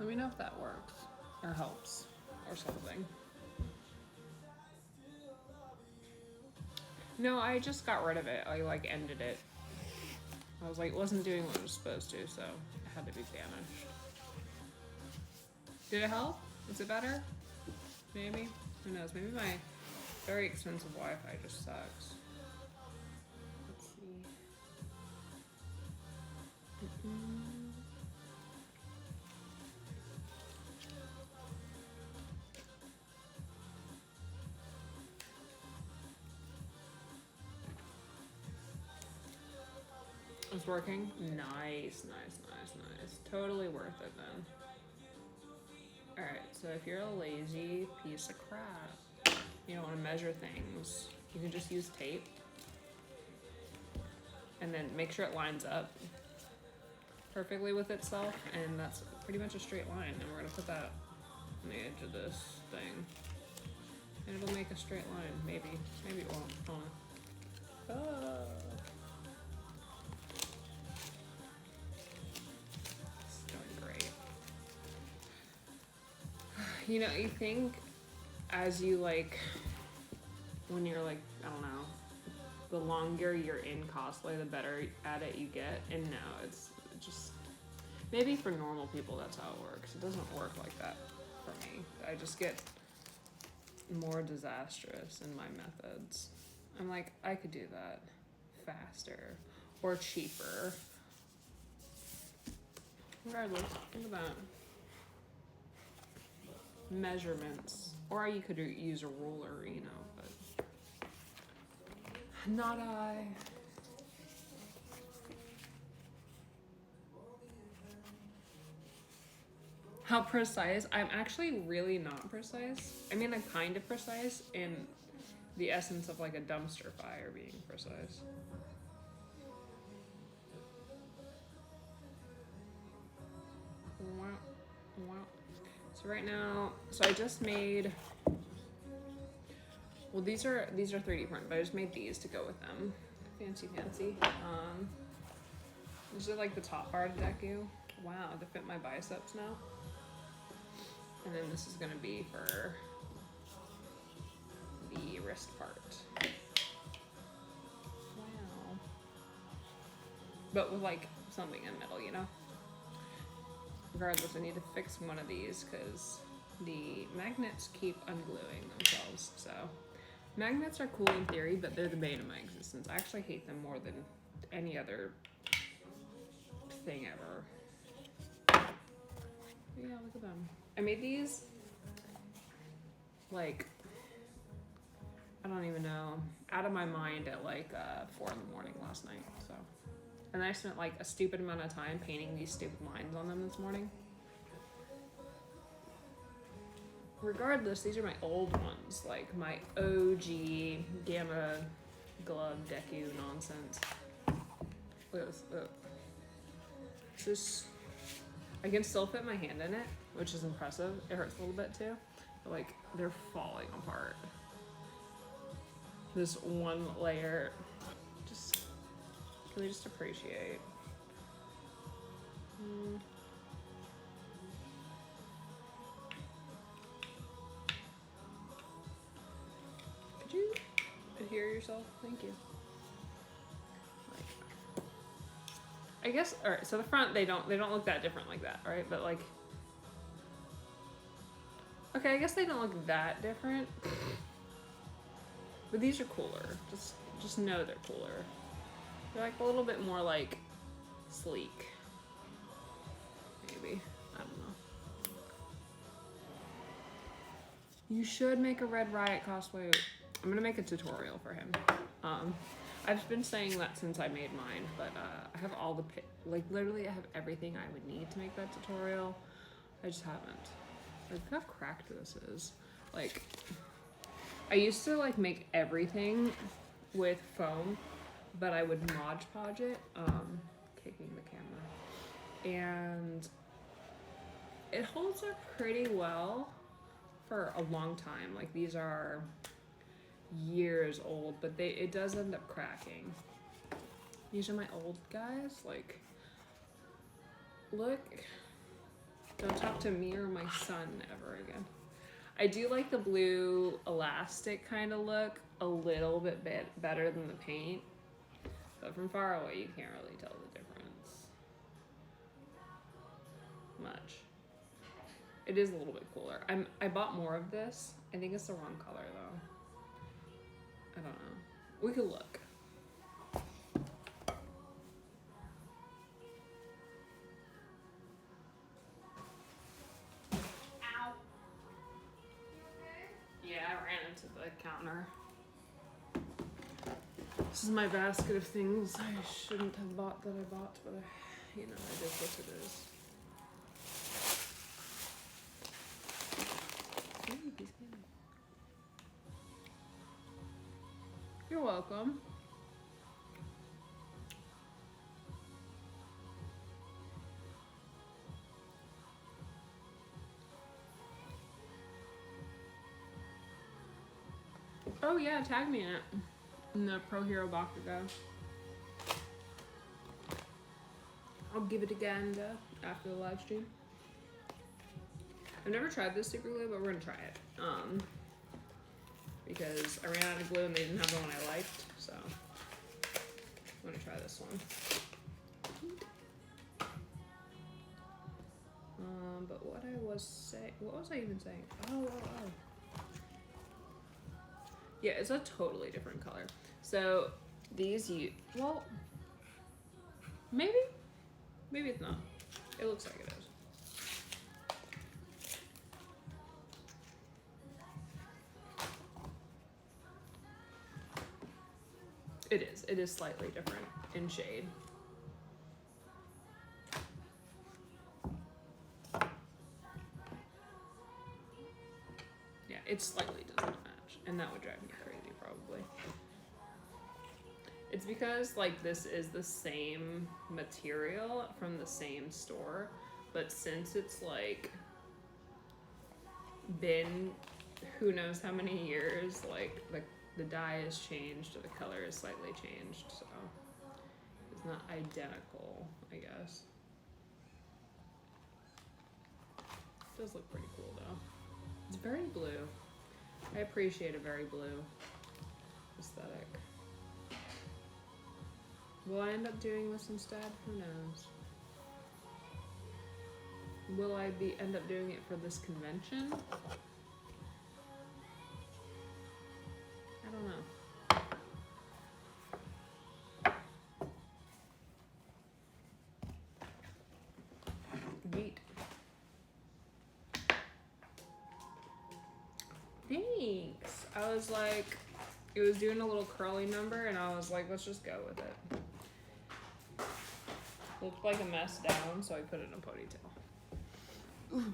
me know if that works or helps or something. No, I just got rid of it. I like ended it. I was like, it wasn't doing what it was supposed to, so it had to be banished. Did it help? Is it better? Maybe? Who knows? Maybe my very expensive Wi-Fi just sucks. Let's see. It's working? Nice, nice, nice, nice. Totally worth it then. Alright, so if you're a lazy piece of crap, you don't want to measure things, you can just use tape. And then make sure it lines up perfectly with itself, and that's pretty much a straight line. And we're going to put that on the edge of this thing. And it'll make a straight line, maybe. Maybe it won't. Hold on. Oh. You know, you think as you like, when you're like, I don't know, the longer you're in cosplay, the better at it you get. And no, it's just, maybe for normal people that's how it works. It doesn't work like that for me. I just get more disastrous in my methods. I'm like, I could do that faster or cheaper. Regardless, think about it. Measurements, or you could use a ruler, you know, but not I. How precise? I'm actually really not precise. I mean, I'm kind of precise in the essence of like a dumpster fire being precise. Wow, wow. So right now, so I just made, well, these are 3D printed, but I just made these to go with them. Fancy, fancy. These are like the top bar deku. Wow, they fit my biceps now. And then this is gonna be for the wrist part. Wow. But with like something in the middle, you know? Regardless, I need to fix one of these because the magnets keep ungluing themselves. So magnets are cool in theory, but they're the bane of my existence. I actually hate them more than any other thing ever. Yeah, look at them. I made these like, I don't even know, out of my mind at like 4 in the morning last night. So. And I spent like a stupid amount of time painting these stupid lines on them this morning. Regardless, these are my old ones, like my OG Gamma glove deku nonsense. Look at this. It's just, I can still fit my hand in it, which is impressive. It hurts a little bit too, but like they're falling apart. This one layer, just. Can we just appreciate? Could you adhere yourself? Thank you. Like, I guess. All right. So the front, they don't look that different like that, right? But like, okay, I guess they don't look that different. But these are cooler. Just know they're cooler. They're like a little bit more like sleek. Maybe. I don't know. You should make a Red Riot cosplay. I'm gonna make a tutorial for him. I've been saying that since I made mine, but I have all the, like literally I have everything I would need to make that tutorial. I just haven't. Like, look how cracked this is. Like, I used to like make everything with foam, but I would Mod Podge it, kicking the camera, and it holds up pretty well for a long time. Like, these are years old, but it does end up cracking. These are my old guys. Like, look Don't talk to me or my son ever again. I do like the blue elastic kind of look a little bit better than the paint, but from far away you can't really tell the difference much. It is a little bit cooler. I bought more of this. I think it's the wrong color though. I don't know. We could look. Ow. Yeah, I ran into the counter. This is my basket of things I shouldn't have bought that I bought, but I, you know, it is what it is. You're welcome. Oh yeah, tag me in it. In the Pro Hero Bakugo. I'll give it a gander after the live stream. I've never tried this super glue, but we're gonna try it. Because I ran out of glue and they didn't have the one I liked, so I'm gonna try this one. But what was I even saying? Oh. Yeah, it's a totally different color. So these well, maybe it's not. It looks like it is. It is slightly different in shade. Yeah, it slightly doesn't match, and that would drive me crazy probably. It's because like this is the same material from the same store, but since it's like been who knows how many years, like the dye has changed or the color is slightly changed, so it's not identical, I guess. It does look pretty cool though. It's very blue. I appreciate a very blue aesthetic. Will I end up doing this instead? Who knows? Will I end up doing it for this convention? I don't know. Yeet. Thanks. I was like, it was doing a little curly number and I was like, let's just go with it. Looked like a mess down, so I put it in a ponytail. Ooh.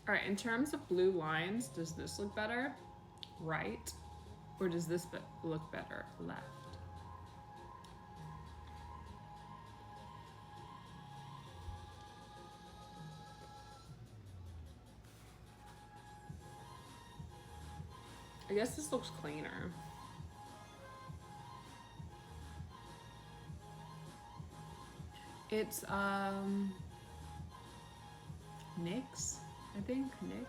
All right, in terms of blue lines, does this look better? Right? Or does this look better? Left? I guess this looks cleaner. It's NYX, I think, NYX.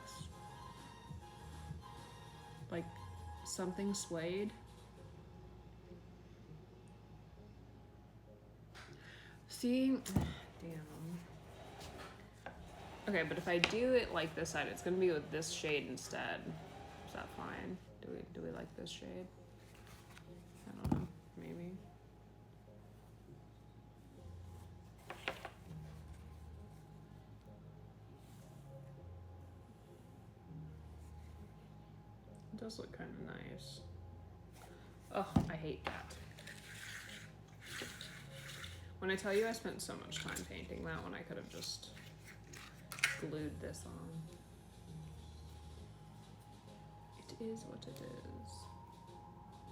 Like something suede. See, damn. Okay, but if I do it like this side, it's gonna be with this shade instead. Is that fine? Do we like this shade? I don't know, maybe. It does look kind of nice. Oh, I hate that. When I tell you I spent so much time painting that one, I could have just glued this on. It is what it is.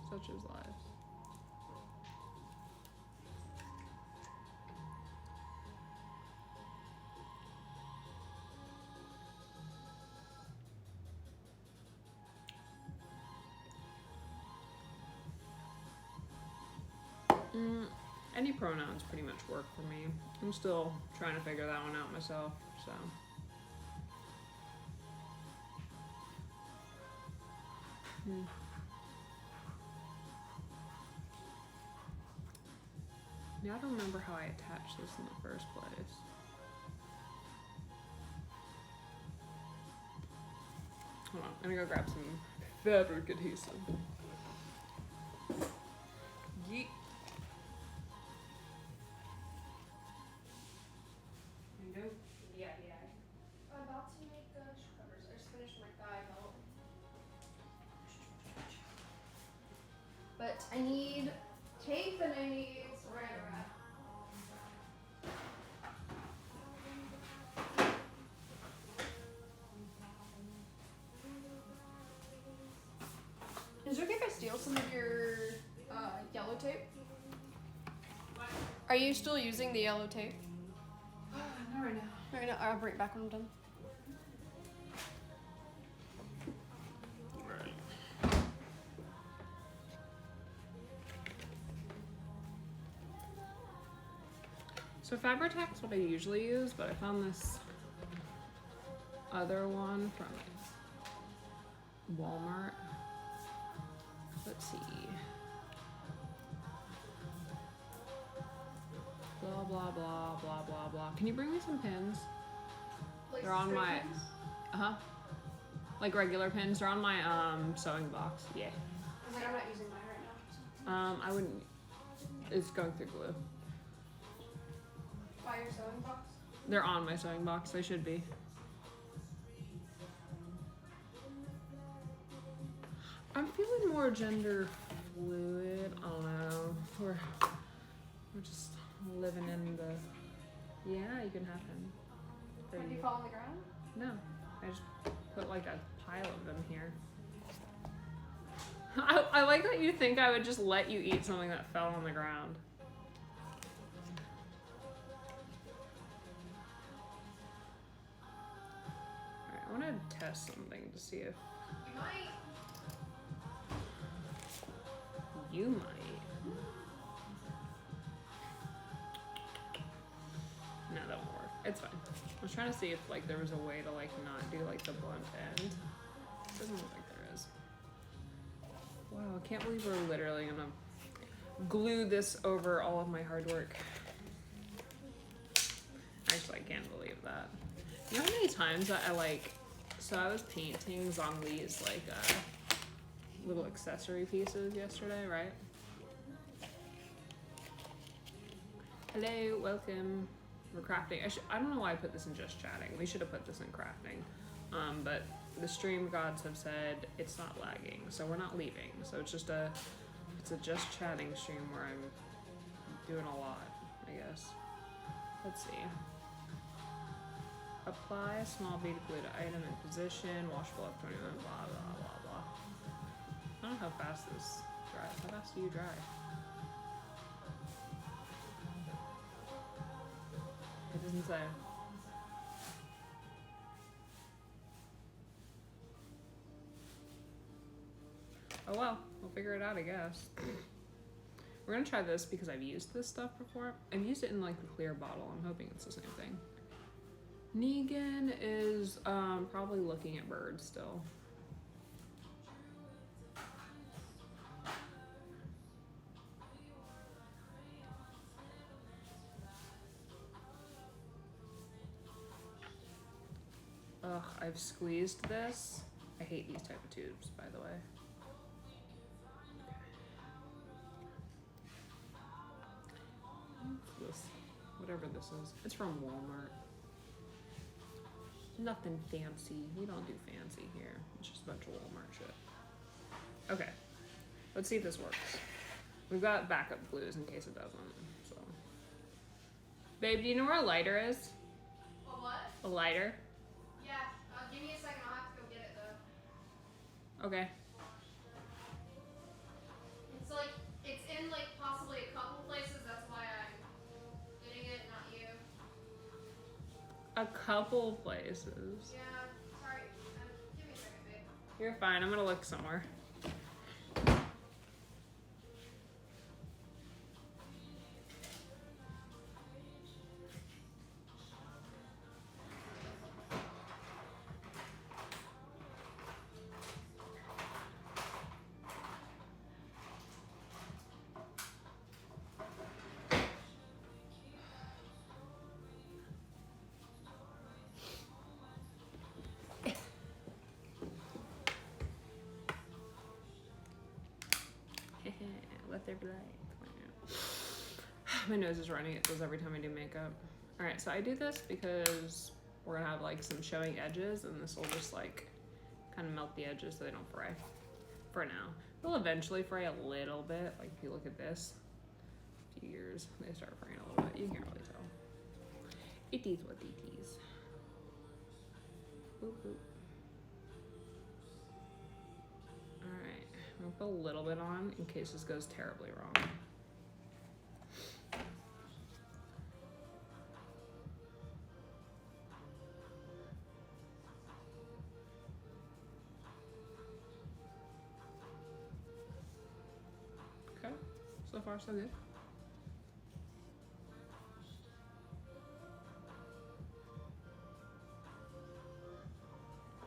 Such is life. Any pronouns pretty much work for me. I'm still trying to figure that one out myself, so. Now I don't remember how I attached this in the first place. Hold on, I'm gonna go grab some fabric adhesive. Yeet. Yeah. I'm about to make the shoe covers. I just finished my thigh belt. But I need tape and I need saran wrap. Is it okay if I steal some of your yellow tape? What? Are you still using the yellow tape? Not right now. Alright, no, I'll bring it back when I'm done. So Fabri-Tac's what I usually use, but I found this other one from Walmart. Let's see. Blah, blah, blah, blah, blah, blah. Can you bring me some pins? Like They're on my, pins? like regular pins. They're on my sewing box. Yeah. I was like, I'm not using mine right now. I wouldn't. It's going through glue. By your sewing box? They're on my sewing box. They should be. I'm feeling more gender fluid. I don't know. We're just living in the. Yeah, you can have him. Did you fall on the ground? No, I just put like a pile of them here. I like that you think I would just let you eat something that fell on the ground. Alright, I want to test something to see if You might. you might. No, that won't work. It's fine. I was trying to see if like there was a way to like not do like the blunt end. Doesn't look like there is. Wow, I can't believe we're literally gonna glue this over all of my hard work. Actually, I can't believe that. You know how many times that I like, so I was painting Zhongli's like little accessory pieces yesterday, right? Hello, welcome. We're crafting. I don't know why I put this in just chatting. We should have put this in crafting. But the stream gods have said it's not lagging, so we're not leaving. So it's a just chatting stream where I'm doing a lot, I guess. Let's see. Apply a small bead of glue to item in position. Wash below 20 minutes. Blah blah blah blah. I don't know how fast this dries. How fast do you dry? It doesn't say. Oh well, we'll figure it out, I guess. We're gonna try this because I've used this stuff before. I've used it in like a clear bottle. I'm hoping it's the same thing. Negan is probably looking at birds still. Ugh, I've squeezed this. I hate these type of tubes, by the way. This, whatever this is. It's from Walmart. Nothing fancy. We don't do fancy here. It's just a bunch of Walmart shit. Okay. Let's see if this works. We've got backup glues in case it doesn't. So, babe, do you know where a lighter is? A what? A lighter? Yeah. Give me a second. I'll have to go get it though. Okay. It's like it's in like possibly a couple places. That's why I'm getting it, not you. A couple places. Yeah. Sorry. Give me a second, babe. You're fine. I'm gonna look somewhere. red light. My nose is running. It does every time I do makeup. All right, so I do this because we're gonna have like some showing edges, and this will just like kind of melt the edges so they don't fray. For now, they'll eventually fray a little bit. Like if you look at this, a few years they start fraying a little bit. You can't really tell. It is what it is. Boop, boop. All right, I'm gonna put a little bit on in case this goes terribly wrong. Okay, so far so good.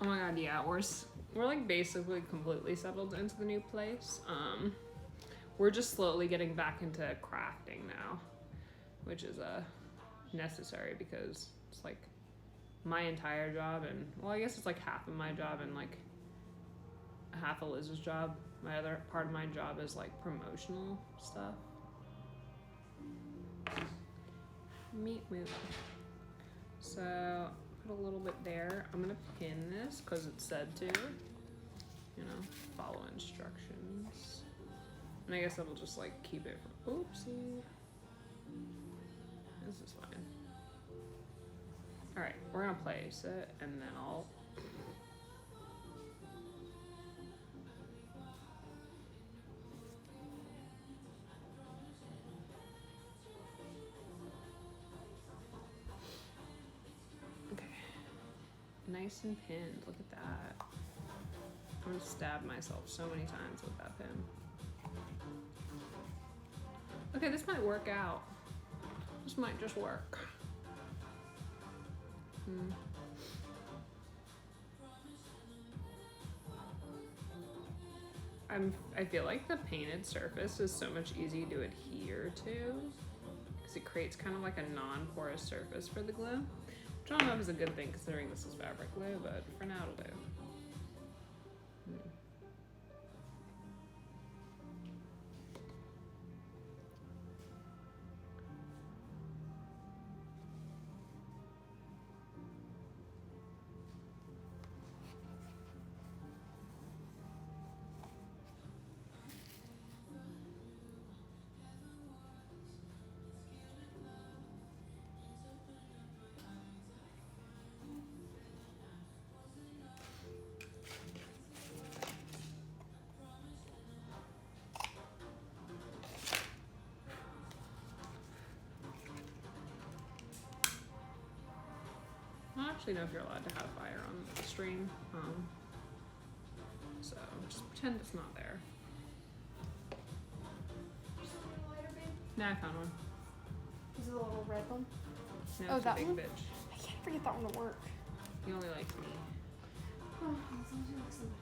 Oh my god, yeah, we're like basically completely settled into the new place. We're just slowly getting back into crafting now, which is necessary because it's like my entire job, and well, I guess it's like half of my job and like half of Liz's job. My other part of my job is like promotional stuff. Meet with. So put a little bit there. I'm gonna pin this because it said to, you know, follow instructions. And I guess that'll just like keep it from, oopsie. This is fine. All right, we're gonna place it and then I'll nice and pinned. Look at that. I'm gonna stab myself so many times with that pin. Okay, this might work out. This might just work. I feel like the painted surface is so much easier to adhere to because it creates kind of like a non-porous surface for the glue. Which I don't know if it's a good thing considering this is fabric glue, but for now it'll do. I don't actually know if you're allowed to have fire on the stream, so just pretend it's not there. Nah, I found one. Is it a little red one? No, Oh, it's that a big one? bitch. I can't forget that one to work. He only likes me. Oh, as long as you like somebody.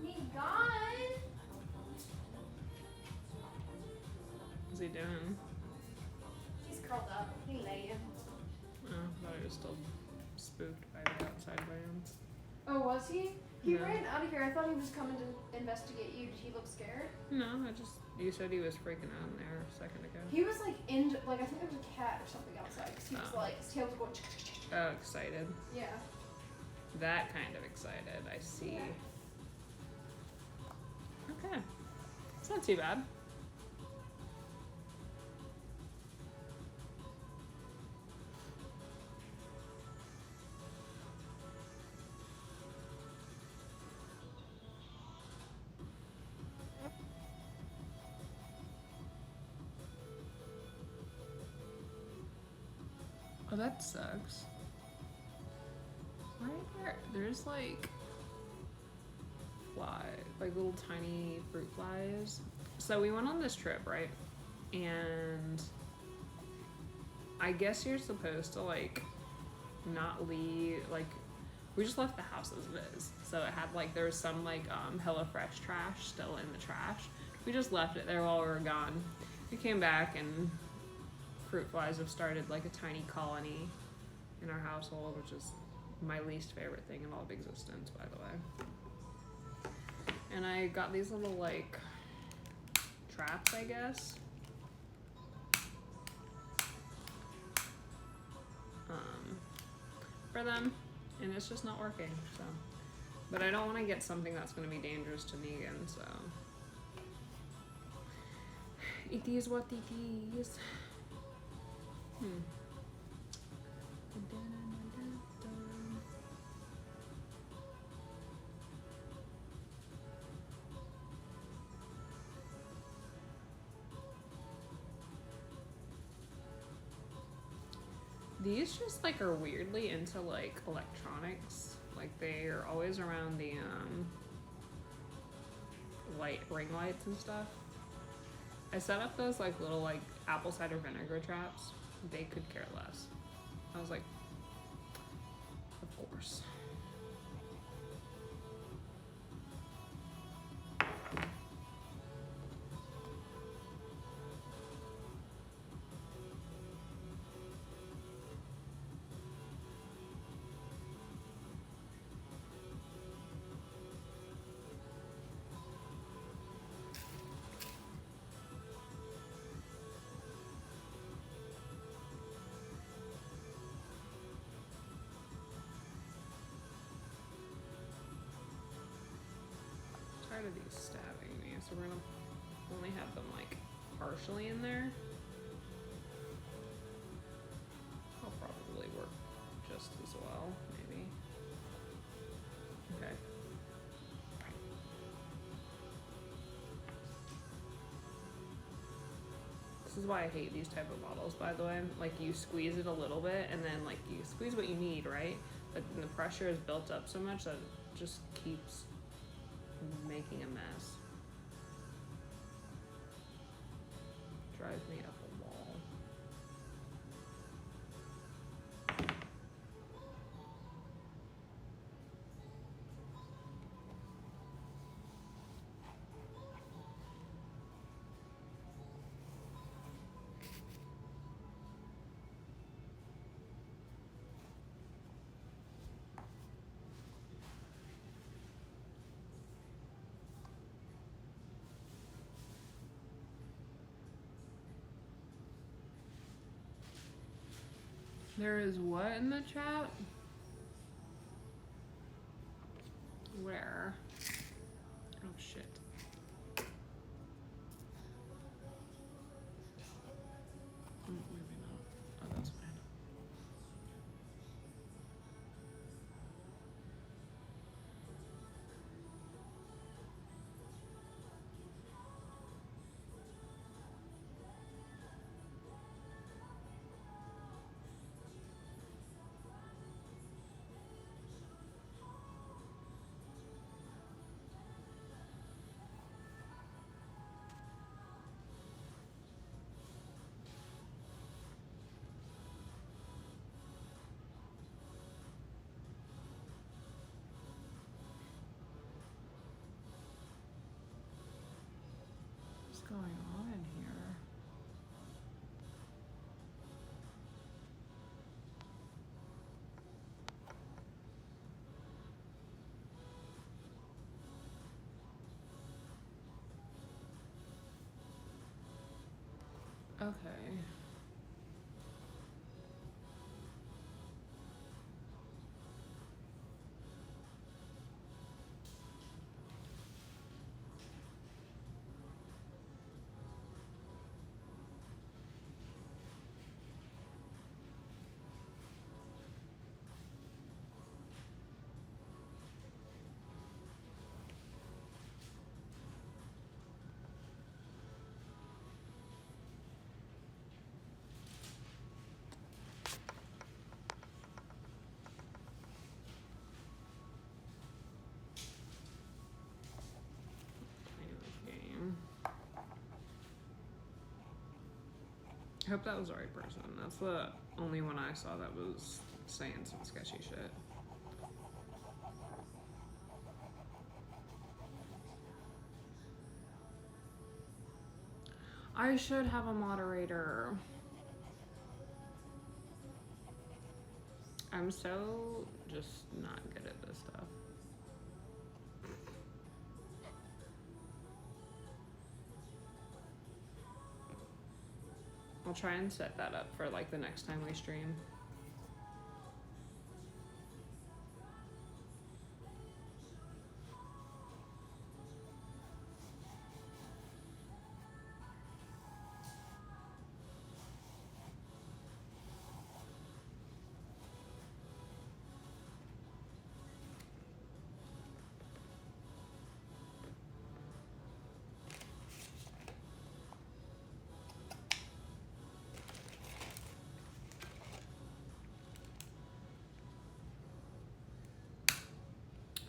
He's gone. What's he doing? He's curled up. He laying. Oh, I thought he was still spooked by the outside lands. Oh, was he? He No. ran out of here. I thought he was coming to investigate you. Did he look scared? No, you said he was freaking out in there a second ago. He was like like I think there was a cat or something outside because he was Oh. like his tail was going. Oh, excited. Yeah. That kind of excited, I see. Okay. It's not too bad. Oh, that sucks. Right there, there's like like little tiny fruit flies. So we went on this trip, right? And I guess you're supposed to like not leave, like we just left the house as it is. So it had like, there was some like HelloFresh trash still in the trash. We just left it there while we were gone. We came back and fruit flies have started like a tiny colony in our household, which is my least favorite thing in all of existence, by the way. And I got these little like traps, I guess. For them, and it's just not working, so. But I don't want to get something that's going to be dangerous to Negan, so. It is what it is. These just like are weirdly into like electronics. Like they're always around the ring lights and stuff. I set up those like little like apple cider vinegar traps. They could care less. I was like, of course. Tired of these stabbing me, so we're gonna only have them like partially in there. I'll probably work just as well, maybe. Okay. This is why I hate these type of bottles, by the way. Like you squeeze it a little bit and then like you squeeze what you need, right? But then the pressure is built up so much that it just keeps making a mess. Drives me up a wall. There is what in the chat? Where? Oh shit. Maybe not. Oh, that's fine. What's going on in here? Okay. I hope that was the right person. That's the only one I saw that was saying some sketchy shit. I should have a moderator. I'm so just not good at this stuff. I'll try and set that up for like the next time we stream.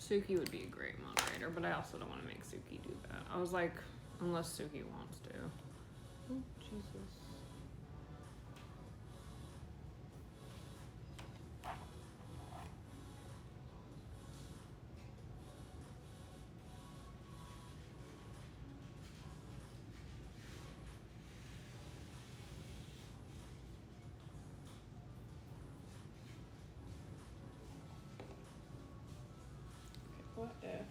Suki would be a great moderator, but I also don't want to make Suki do that. I was like, unless Suki wants to. Oh, Jesus. What if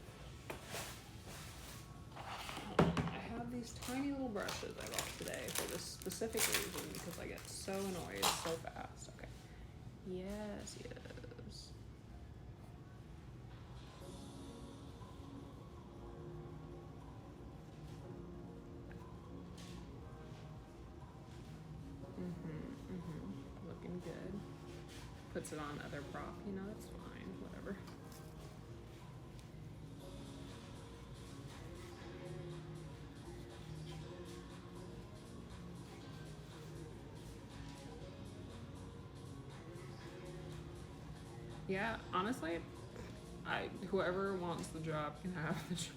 I have these tiny little brushes I bought today for this specific reason because I get so annoyed so fast. Okay. Yes, yes. Looking good. Puts it on other prop, you know, that's fine, whatever. Yeah, honestly, whoever wants the job can have the job.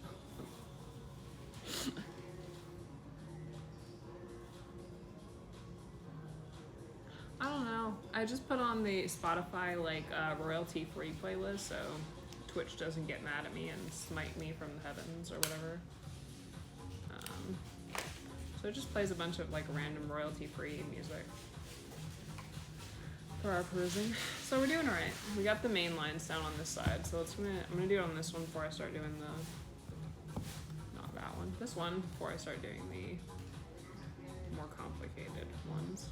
I don't know. I just put on the Spotify like royalty free playlist so Twitch doesn't get mad at me and smite me from the heavens or whatever. So it just plays a bunch of like random royalty free music for our perusing. So we're doing alright. We got the main lines down on this side, so I'm gonna do it on this one before I start doing the, not that one, this one before I start doing the more complicated ones.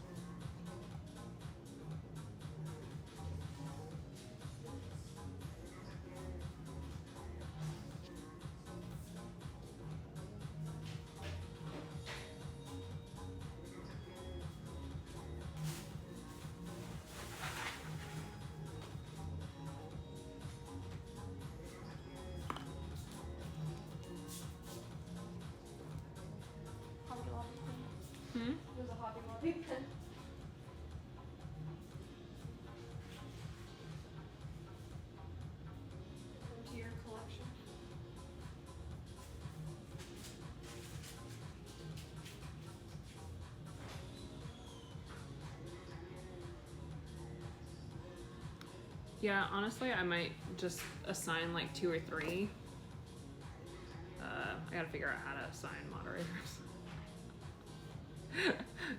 Hobby Lobby pen. There's a Hobby Lobby pen. Into your collection. Yeah, honestly, I might just assign like 2 or 3. I gotta figure out how to assign moderators.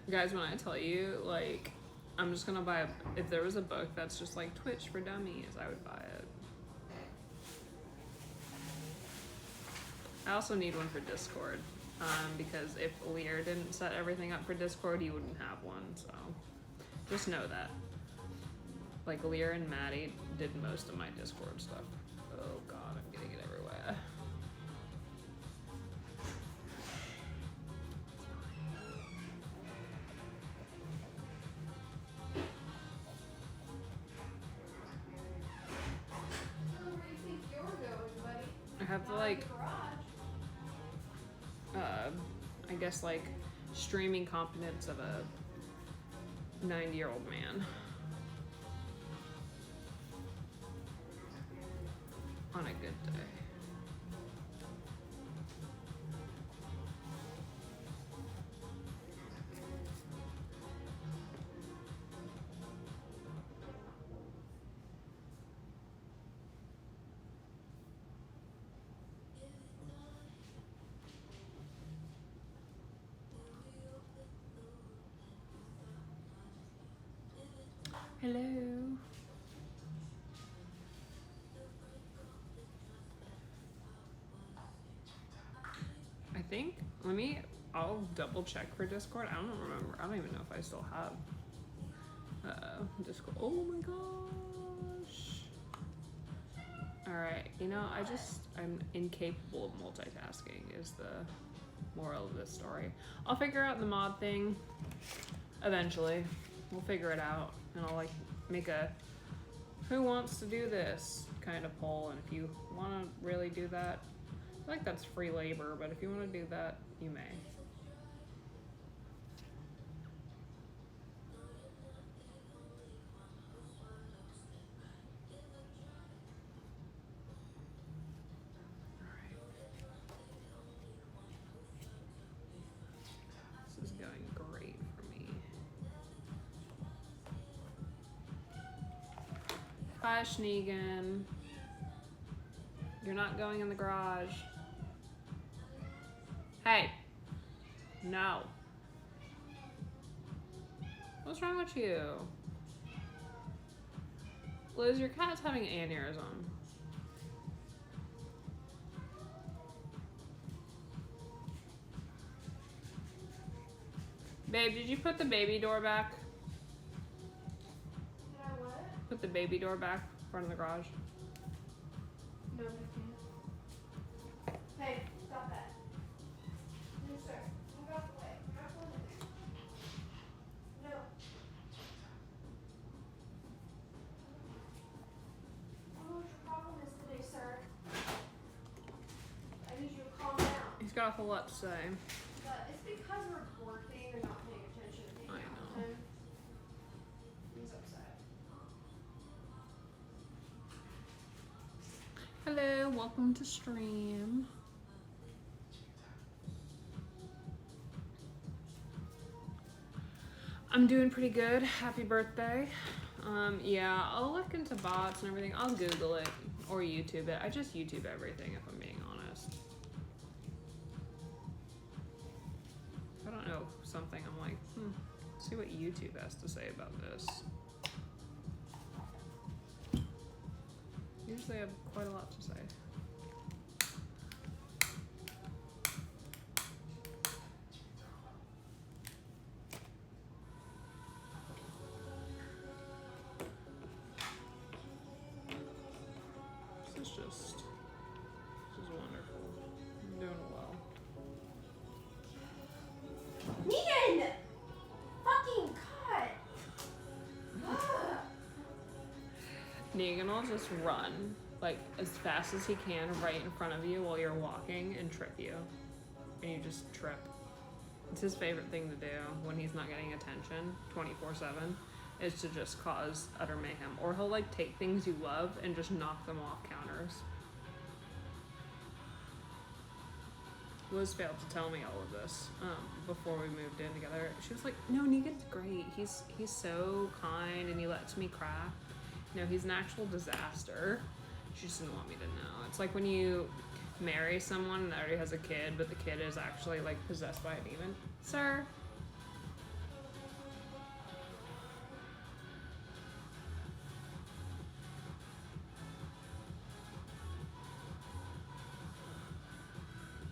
Guys, when I tell you, like, I'm just gonna buy if there was a book that's just like Twitch for dummies, I would buy it. I also need one for Discord, because if Lear didn't set everything up for Discord, he wouldn't have one, so just know that. Like, Lear and Maddie did most of my Discord stuff. Oh god, I'm getting it everywhere. Oh, where do you think you're going, buddy? I have to, Not in like, the garage. I guess, like, streaming competence of a 90-year-old man. On a good day. Hello. think, I'll double check for Discord. I don't remember. I don't even know if I still have Discord. Oh my gosh. Alright, you know, I'm incapable of multitasking is the moral of this story. I'll figure out the mod thing eventually. We'll figure it out, and I'll like make a who wants to do this kind of poll, and if you want to really do that, I feel like that's free labor, but if you want to do that, you may. This is going great for me. Hi, Schneegan. You're not going in the garage. Hey. No. What's wrong with you? Liz, your cat's having an aneurysm. Babe, did you put the baby door back? Did I what? Put the baby door back in front of the garage. No, I can't. Hey, stop that. No, sir. Move out the way. You're not going in there. No. I don't know what your problem is today, sir. I need you to calm down. He's got a whole lot to say. But it's because we're working and not paying attention to me. I know. He's upset. Hello, welcome to stream. I'm doing pretty good. Happy birthday. Yeah, I'll look into bots and everything. I'll Google it or YouTube it. I just YouTube everything if I'm being honest. If I don't know something, I'm like, see what YouTube has to say about this. Usually I have quite a lot to say. This is wonderful. I'm doing well. Negan! Fucking God! Negan will just run like as fast as he can right in front of you while you're walking and trip you. And you just trip. It's his favorite thing to do when he's not getting attention 24/7 is to just cause utter mayhem. Or he'll like take things you love and just knock them off counters. Liz failed to tell me all of this before we moved in together. She was like, no, Negan's great. He's so kind and he lets me craft. No, he's an actual disaster. She just didn't want me to know. It's like when you marry someone that already has a kid, but the kid is actually like possessed by a demon. Sir?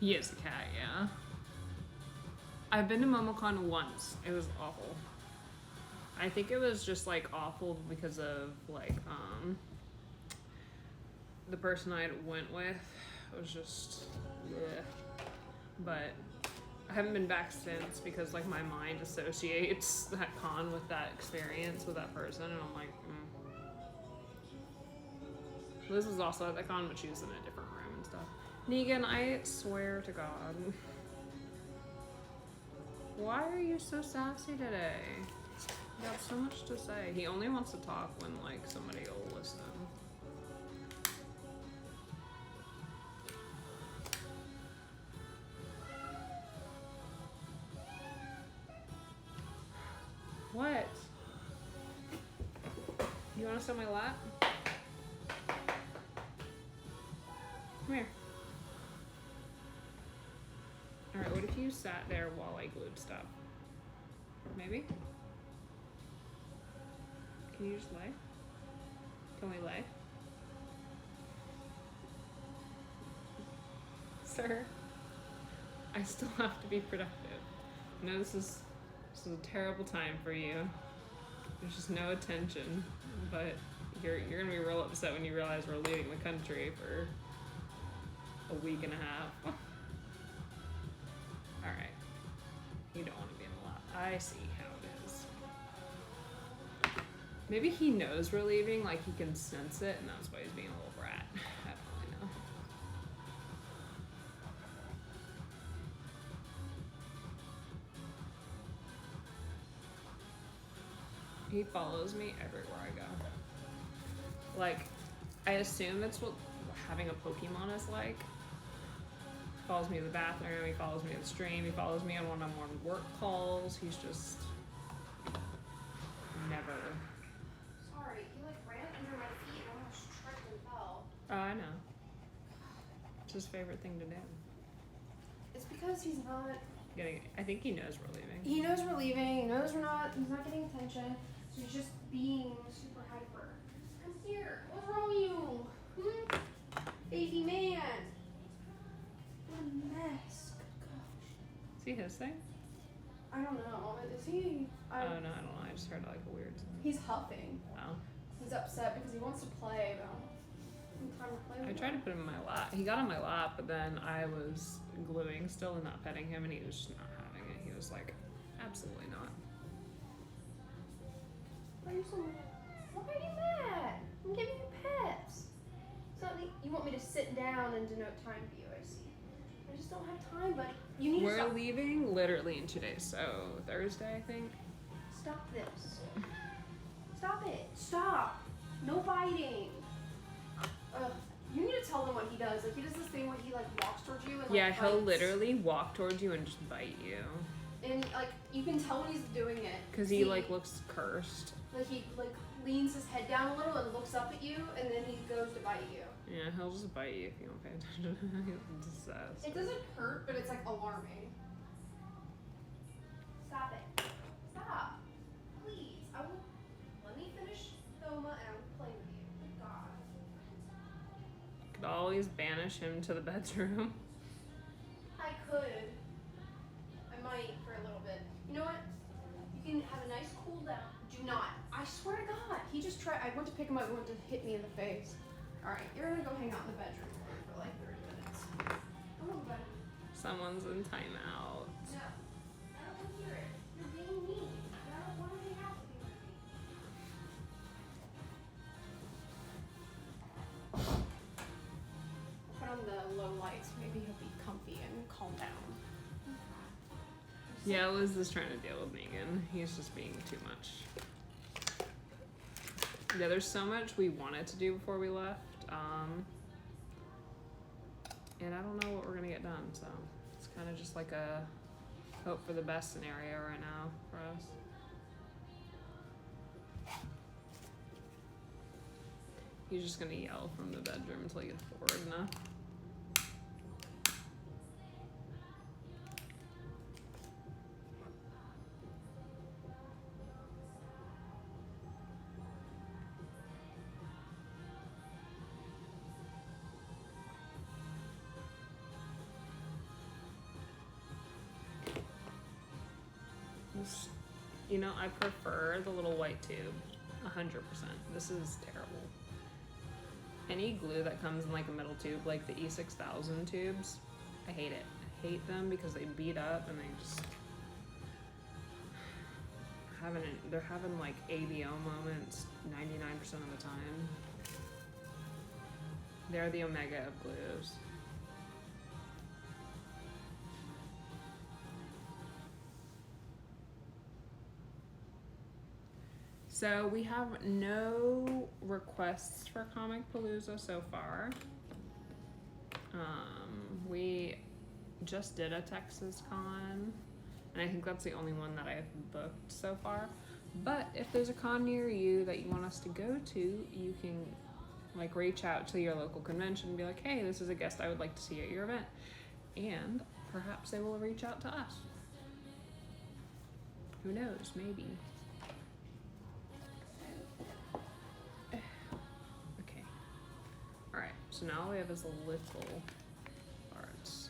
He is a cat, yeah. I've been to MomoCon once. It was awful. I think it was just like awful because of like the person I went with was just yeah. But I haven't been back since because like my mind associates that con with that experience with that person, and I'm like, Liz was also at that con, but she was in a different room and stuff. Negan, I swear to God. Why are you so sassy today? You got so much to say. He only wants to talk when like somebody will listen. What? You want to sit on my lap? Come here. Alright, what if you sat there while I glued stuff? Maybe? Can you just lay? Can we lay? Sir? I still have to be productive. I know this is a terrible time for you. There's just no attention, but you're gonna be real upset when you realize we're leaving the country for a week and a half. All right, you don't want to be in the lab. I see how it is. Maybe he knows we're leaving, like he can sense it, and that's why he's being a little brat. I don't really know. He follows me everywhere I go. Like, I assume that's what having a Pokemon is like. He follows me to the bathroom, he follows me to the stream, he follows me on one of my work calls. He's just never. Sorry, he like ran under my feet and almost tripped and fell. Oh, I know. It's his favorite thing to do. It's because he's not. I think he knows we're leaving. He knows we're leaving. He knows he's not getting attention. So he's just being super hyper. Come here. What's wrong with you? Baby man. What a mess. Good gosh. Is he hissing? I don't know. Is he? Oh, no, I don't know. I just heard like a weird sound. He's huffing. Oh. He's upset because he wants to play, but I don't have time to play with I him. tried to put him in my lap. He got on my lap, but then I was gluing still and not petting him, and he was just not having it. He was like, absolutely not. Why are you so mad? Why are you mad? I'm giving you pets. So you want me to sit down and denote time for you, I see. I just don't have time, buddy. You need to We're stop. leaving literally in 2 days, so Thursday, I think. Stop this. Stop it. Stop. No biting. Ugh. You need to tell him what he does. Like, he does this thing where he, like, walks towards you and, like, Yeah, he'll bites. literally walk towards you and just bite you. And, like, you can tell when he's doing it. Because he, like, looks cursed. Like, he, like, leans his head down a little and looks up at you, and then he goes to bite you. Yeah, he'll just bite you if you don't pay attention. He's obsessed. It doesn't hurt, but it's, like, alarming. Stop it. Stop. Please. Let me finish Thoma and I will play with you. Good God. Could always banish him to the bedroom. I could. I might for a little bit. You know what? You can have a nice cool down. Do not. I swear to God. He just tried. I went to pick him up and went to hit me in the face. Alright, you're gonna go hang out in the bedroom for like 30 minutes. Come on, buddy. Someone's in timeout. No. I don't want to hear it. You're being mean. I don't want to hang out with you. Put on the low lights. Maybe he'll be comfy and calm down. Yeah, Liz is trying to deal with Megan. He's just being too much. Yeah, there's so much we wanted to do before we left. And I don't know what we're gonna get done, so it's kind of just like a hope for the best scenario right now for us. He's just gonna yell from the bedroom until he gets bored enough. You know, I prefer the little white tube, 100%. This is terrible. Any glue that comes in like a metal tube, like the E6000 tubes, I hate it. I hate them because they beat up and they just they're having like ABO moments 99% of the time. They're the omega of glues. So we have no requests for Comic Palooza so far. We just did a Texas con, and I think that's the only one that I've booked so far. But if there's a con near you that you want us to go to, you can like reach out to your local convention and be like, hey, this is a guest I would like to see at your event. And perhaps they will reach out to us. Who knows, maybe. Okay. Alright, so now all we have is a little parts.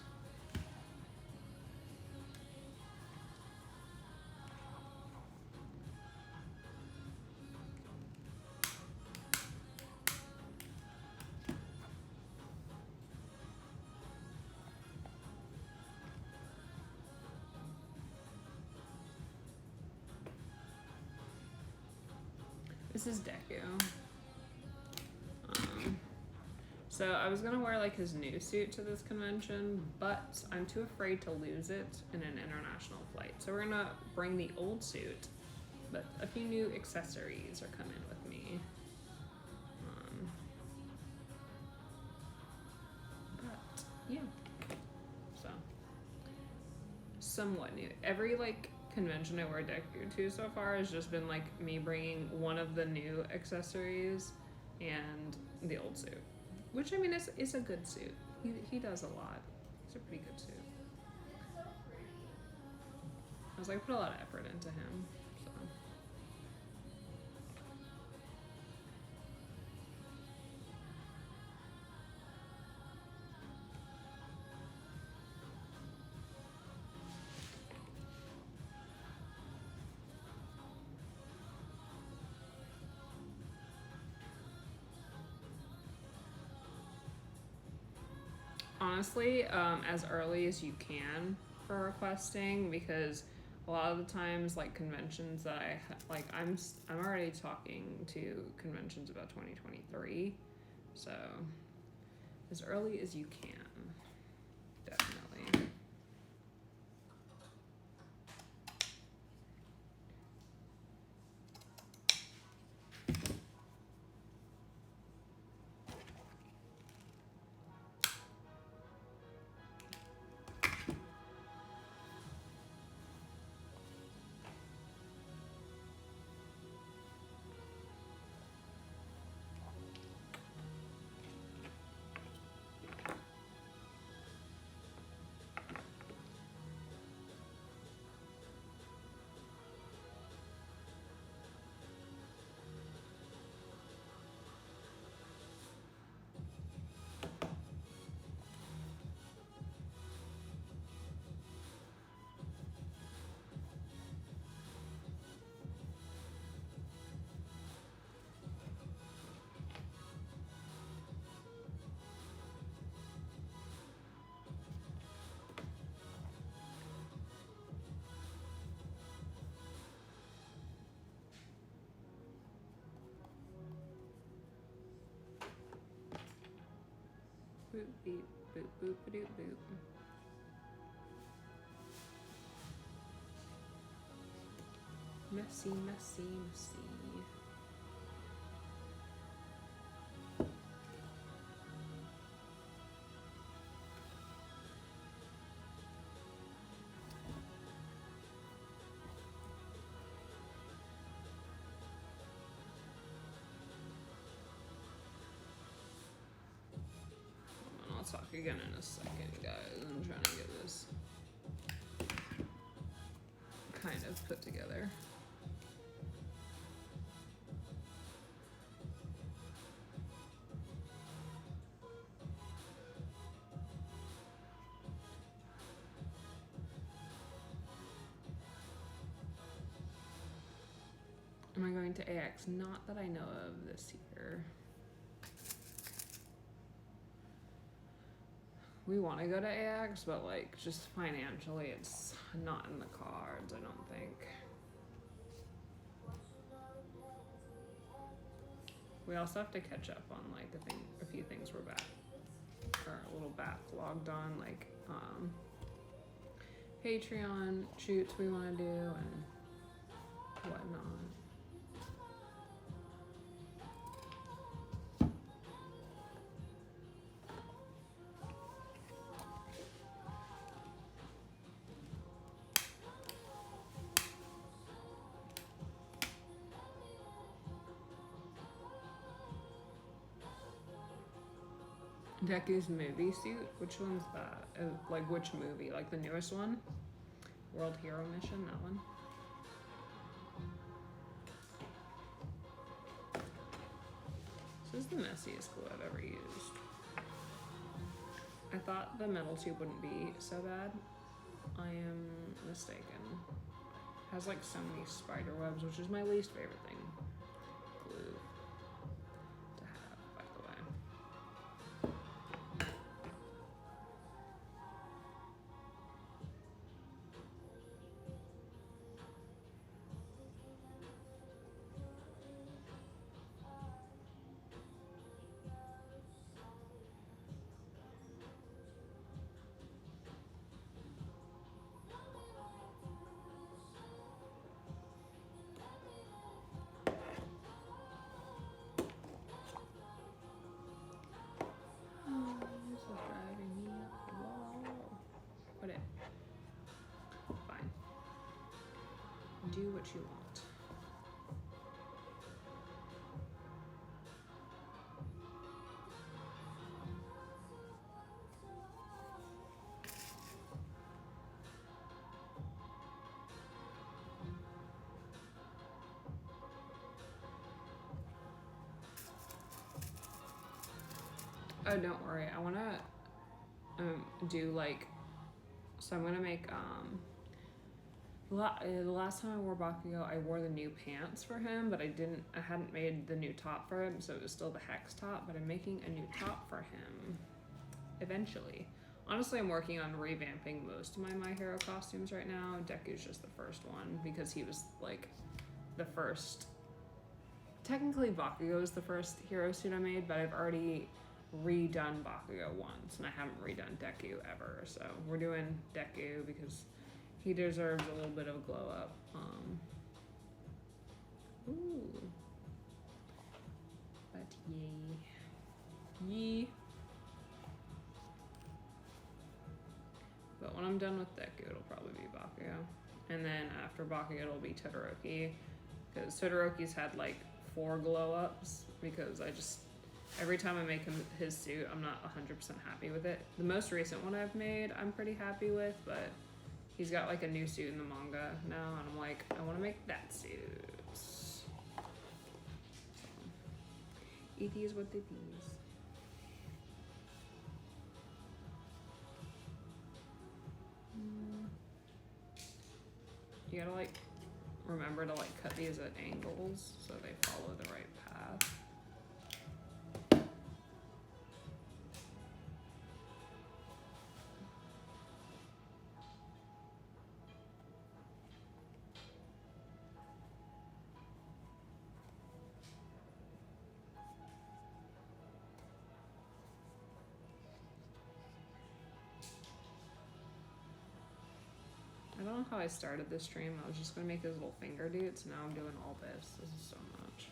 This is Deku. So I was gonna wear like his new suit to this convention, but I'm too afraid to lose it in an international flight. So we're gonna bring the old suit, but a few new accessories are coming with me. But yeah, so somewhat new. Every like convention I wear Deku to so far has just been like me bringing one of the new accessories and the old suit. Which, I mean, is a good suit. He does a lot. It's a pretty good suit. I was like, put a lot of effort into him. So. Honestly, as early as you can for requesting, because a lot of the times, like conventions that I'm already talking to conventions about 2023, so as early as you can, definitely. Boop, beep, boop, boop, boop, boop. Messy, messy, messy. I'll talk again in a second, guys. I'm trying to get this kind of put together. Am I going to AX? Not that I know of this year. We want to go to AX, but like just financially, it's not in the cards, I don't think. We also have to catch up on like a few things we're a little backlogged on, like Patreon shoots we want to do and whatnot. Deku's movie suit? Which one's that? Like which movie? Like the newest one? World Hero Mission, that one? This is the messiest glue I've ever used. I thought the metal tube wouldn't be so bad. I am mistaken. It has like so many spider webs, which is my least favorite thing. Glue to have, by the way. do what you want. Oh, don't worry. I want to do like, so I'm going to make, the last time I wore Bakugo, I wore the new pants for him, but I hadn't made the new top for him, so it was still the hex top, but I'm making a new top for him eventually. Honestly, I'm working on revamping most of my Hero costumes right now. Deku's just the first one because he was like the first. Technically, Bakugo is the first hero suit I made, but I've already redone Bakugo once, and I haven't redone Deku ever. So we're doing Deku because he deserves a little bit of a glow up. Ooh. But yay. But when I'm done with Deku, it'll probably be Bakugo. And then after Bakugo, it'll be Todoroki. Because Todoroki's had like 4 glow ups because every time I make him his suit, I'm not 100% happy with it. The most recent one I've made, I'm pretty happy with, but he's got like a new suit in the manga now, and I'm like, I want to make that suit. So, it is what it is. You gotta like remember to like cut these at angles so they follow the right path. I don't know how I started this stream. I was just gonna make his little finger dudes. Now I'm doing all this. This is so much.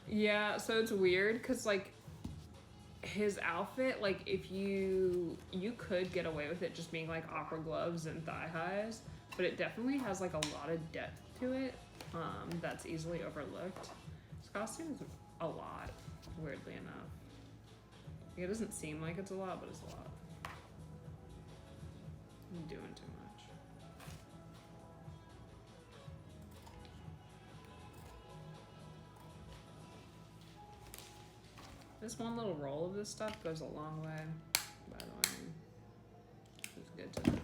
Yeah, so it's weird because like his outfit, like if you could get away with it just being like opera gloves and thigh highs, but it definitely has like a lot of depth to it. That's easily overlooked. This costume is a lot, weirdly enough. It doesn't seem like it's a lot, but it's a lot. I'm doing too much. This one little roll of this stuff goes a long way, by the way. It's good to know.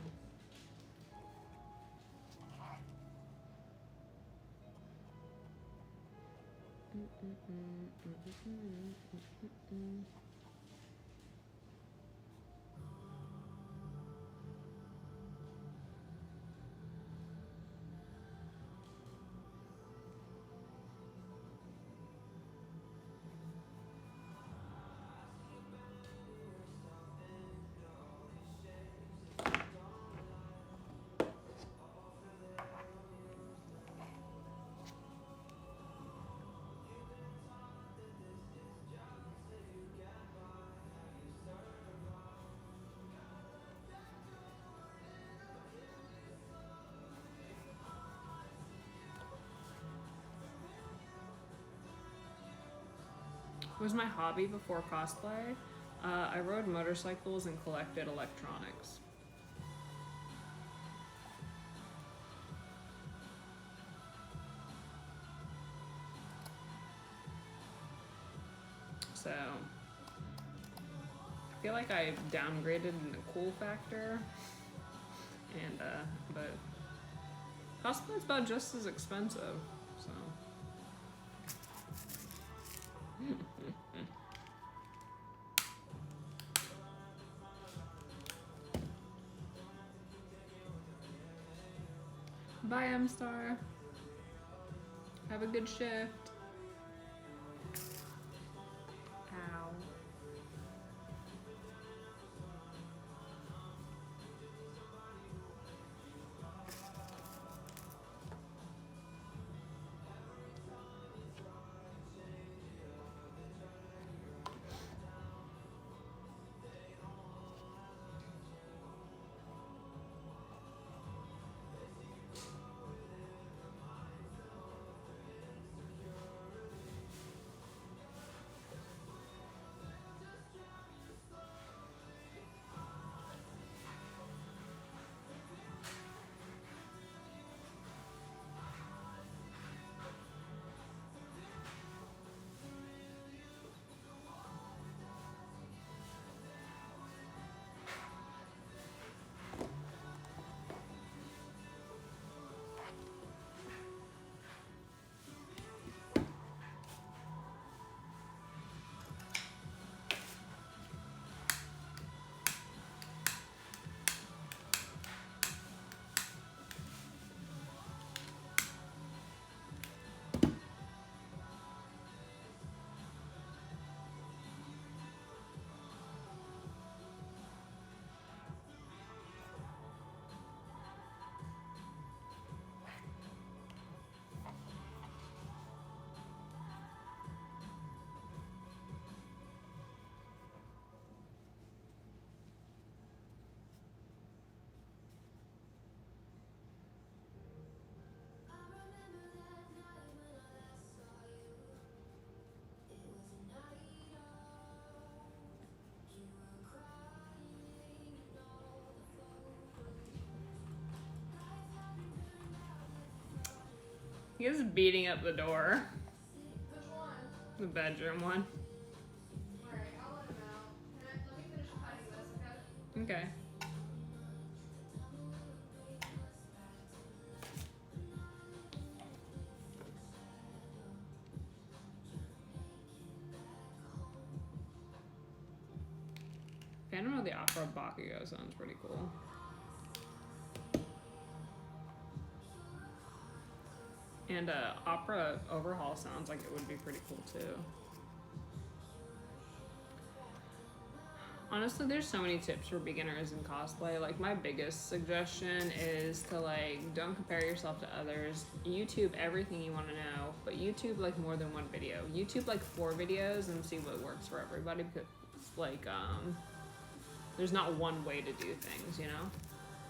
Was my hobby before cosplay. I rode motorcycles and collected electronics. So I feel like I downgraded in the cool factor, and but cosplay's about just as expensive. So. Bye, M-Star. Have a good shift. Ow. He is beating up the door. Which one? The bedroom one. Alright, I'll let him out. Let me finish cutting this, okay? Okay. Phantom of the Opera Bakugo sounds pretty cool. And opera overhaul sounds like it would be pretty cool too. Honestly, there's so many tips for beginners in cosplay. Like my biggest suggestion is to like don't compare yourself to others. YouTube everything you want to know, but YouTube like more than one video. YouTube like 4 videos and see what works for everybody because like there's not one way to do things, you know?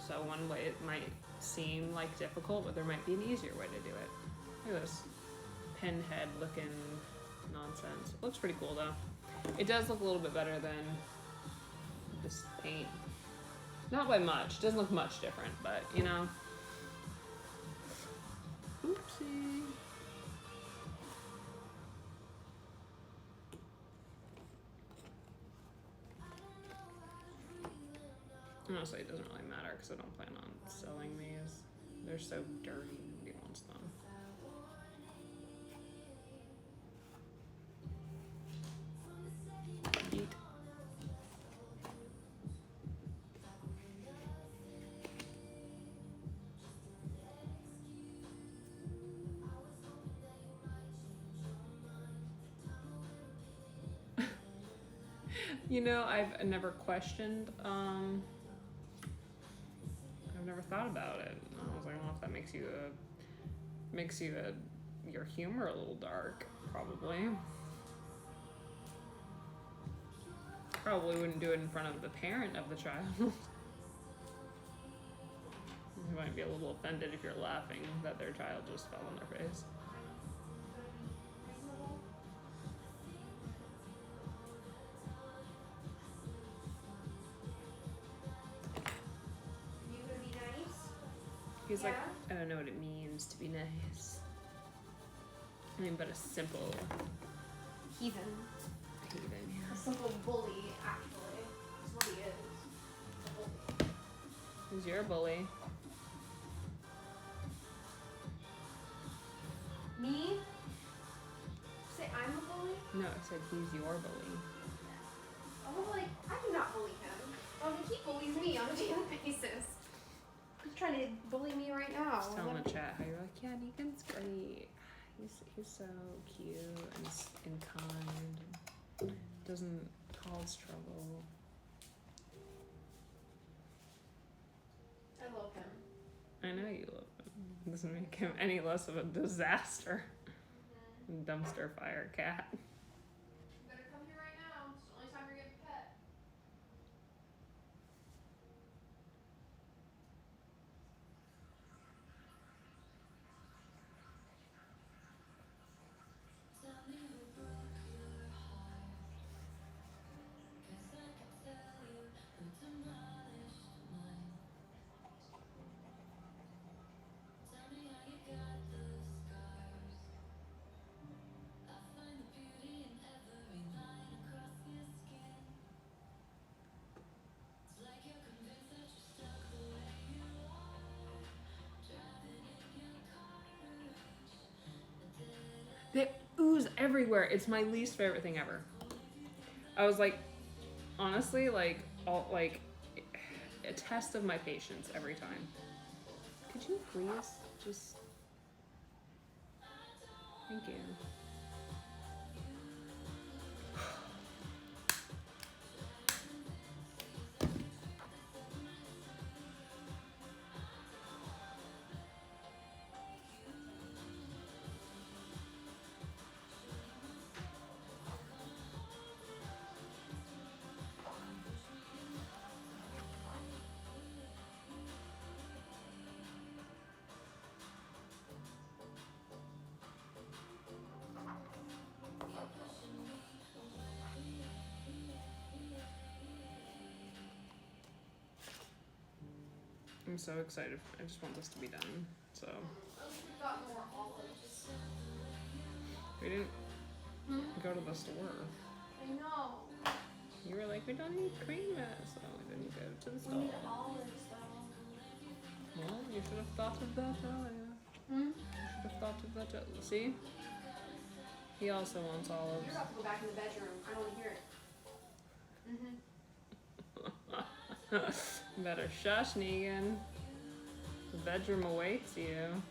So one way it might seem like difficult, but there might be an easier way to do it. Look at this pinhead looking nonsense. It looks pretty cool though. It does look a little bit better than this paint. Not by much. It doesn't look much different, but you know. Oopsie. Honestly, it doesn't really matter because I don't plan on selling these. They're so dirty, nobody wants them. Yeet. You know, I've never questioned, I've never thought about it. I was like, I don't know if that makes your humor a little dark, probably. Probably wouldn't do it in front of the parent of the child. You might be a little offended if you're laughing that their child just fell on their face. You gonna be nice? He's like, Yeah? I don't know what it means to be nice. I mean, but a simple Heathen. heathen, A yeah. simple bully, actually. That's what he is. A bully. Who's your bully? Me? Say I'm a bully? No, I said who's your bully. Oh, like, I do not bully him. Oh, he bullies me on a daily basis. He's trying to bully me right now. Just tell him in the chat how you're like, yeah, Negan's great. He's so cute and kind. And doesn't cause trouble. I love him. I know you love him. Doesn't make him any less of a disaster. Dumpster fire cat. You better come here right now. It's the only time you're getting a pet. They ooze everywhere. It's my least favorite thing ever. I was like, honestly, like a test of my patience every time. Could you please just? Thank you. I'm so excited. I just want this to be done. So. I wish we got more olives. We didn't go to the store. I know. You were like, we don't need cream yet, so we didn't go to the We store. need olives though. Well, you should have thought of that earlier. You should have thought of that earlier. See? He also wants olives. You're about to go back in the bedroom. I don't want to hear it. Better shush, Negan. The bedroom awaits you.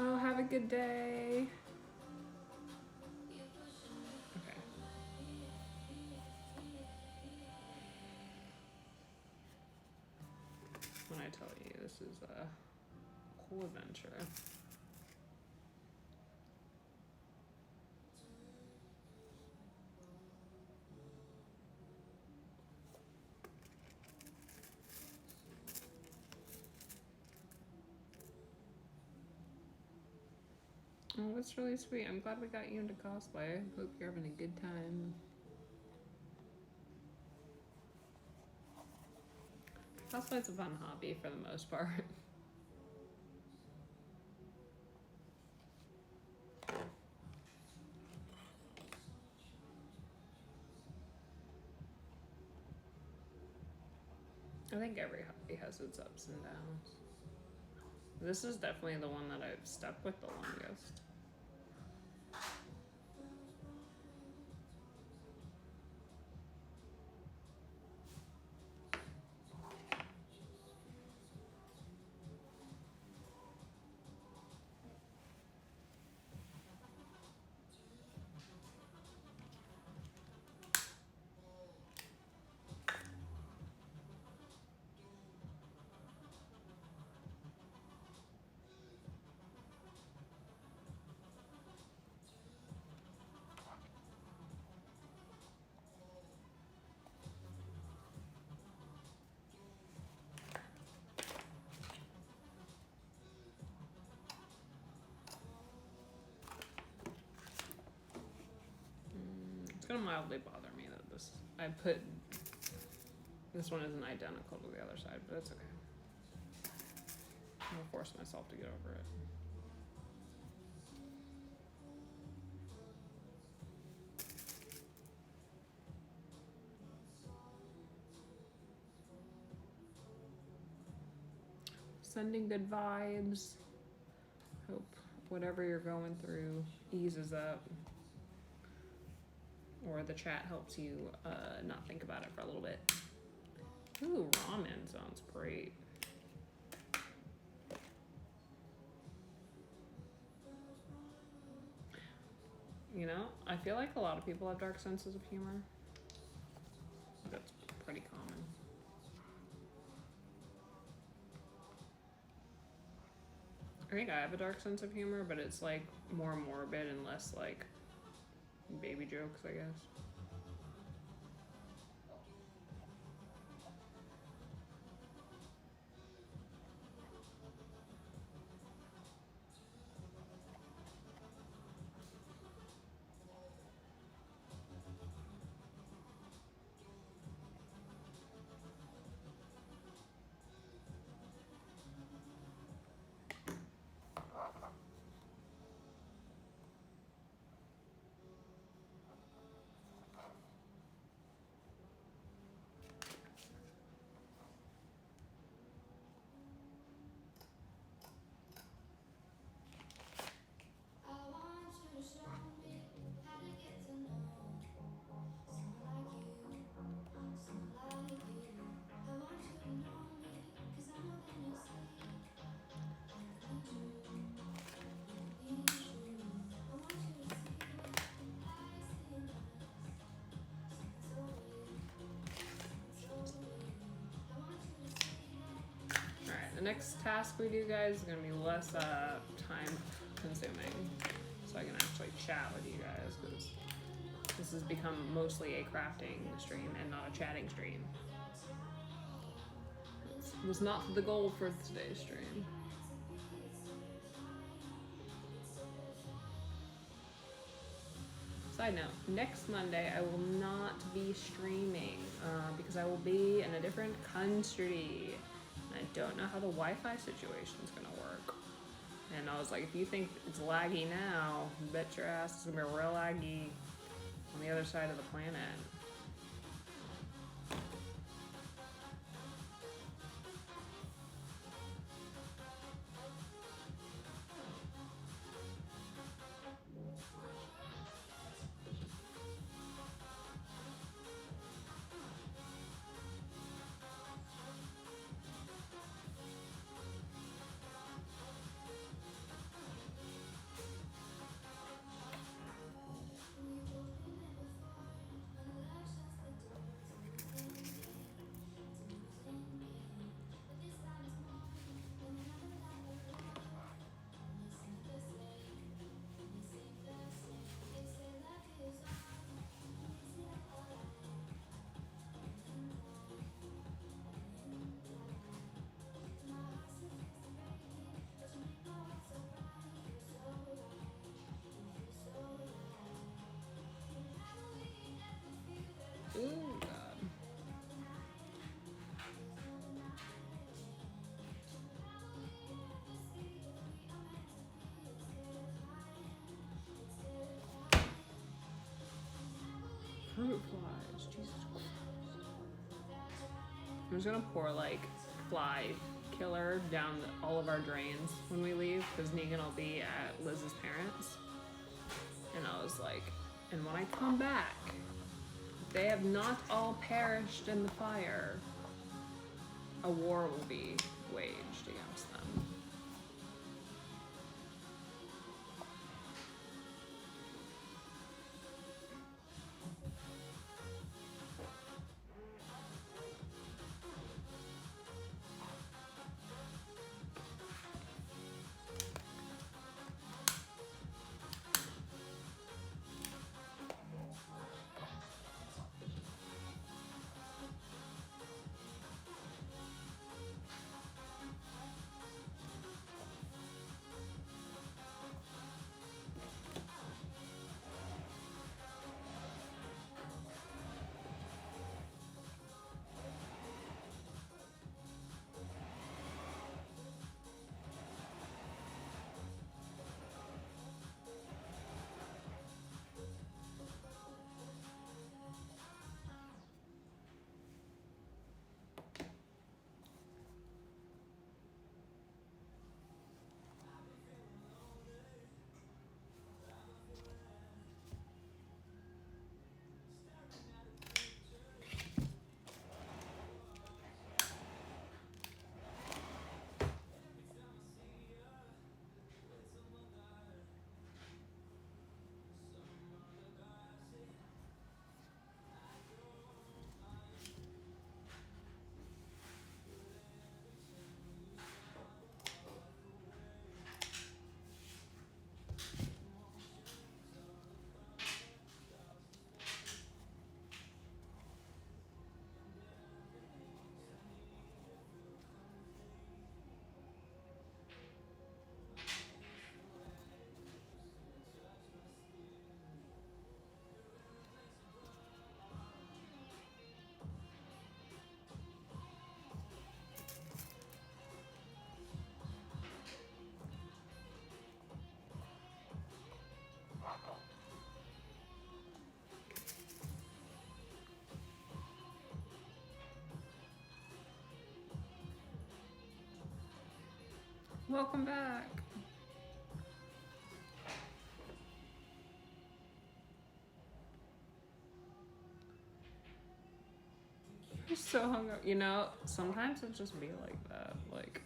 Oh, have a good day. Okay. When I tell you this is a whole adventure. Oh, that's really sweet. I'm glad we got you into cosplay. Hope you're having a good time. Cosplay's a fun hobby for the most part. I think every hobby has its ups and downs. This is definitely the one that I've stuck with the longest. It's gonna mildly bother me that I put this one isn't identical to the other side, but it's okay. I'm gonna force myself to get over it. Sending good vibes. Hope whatever you're going through eases up. Or the chat helps you not think about it for a little bit. Ooh, ramen sounds great. You know, I feel like a lot of people have dark senses of humor. That's pretty common. I think I have a dark sense of humor, but it's like more morbid and less like baby jokes, I guess. The next task we do, guys, is gonna be less time consuming, so I can actually chat with you guys, because this has become mostly a crafting stream and not a chatting stream. was not the goal for today's stream. Side note, next Monday I will not be streaming because I will be in a different country. And I don't know how the Wi-Fi situation is going to work. And I was like, if you think it's laggy now, bet your ass it's going to be real laggy on the other side of the planet. Ooh, God. Fruit flies, Jesus Christ. I'm just gonna pour like fly killer down all of our drains when we leave because Negan will be at Liz's parents'. And I was like, and when I come back, they have not all perished in the fire. A war will be waged against them. Welcome back. You're so hungover. You know, sometimes it just be like that. Like,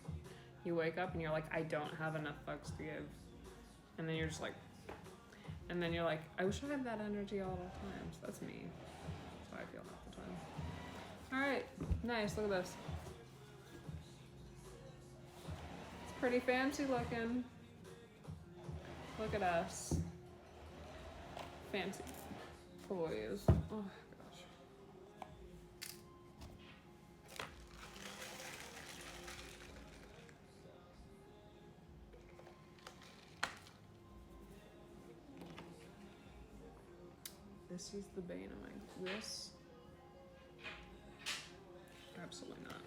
you wake up and you're like, I don't have enough fucks to give. And then you're just like, and then you're like, I wish I had that energy all the time. So that's me. That's how I feel half the time. All right, nice. Look at this. It's pretty fancy looking. Look at us. Fancy toys. Oh gosh. This is the bane of my, this? Absolutely not.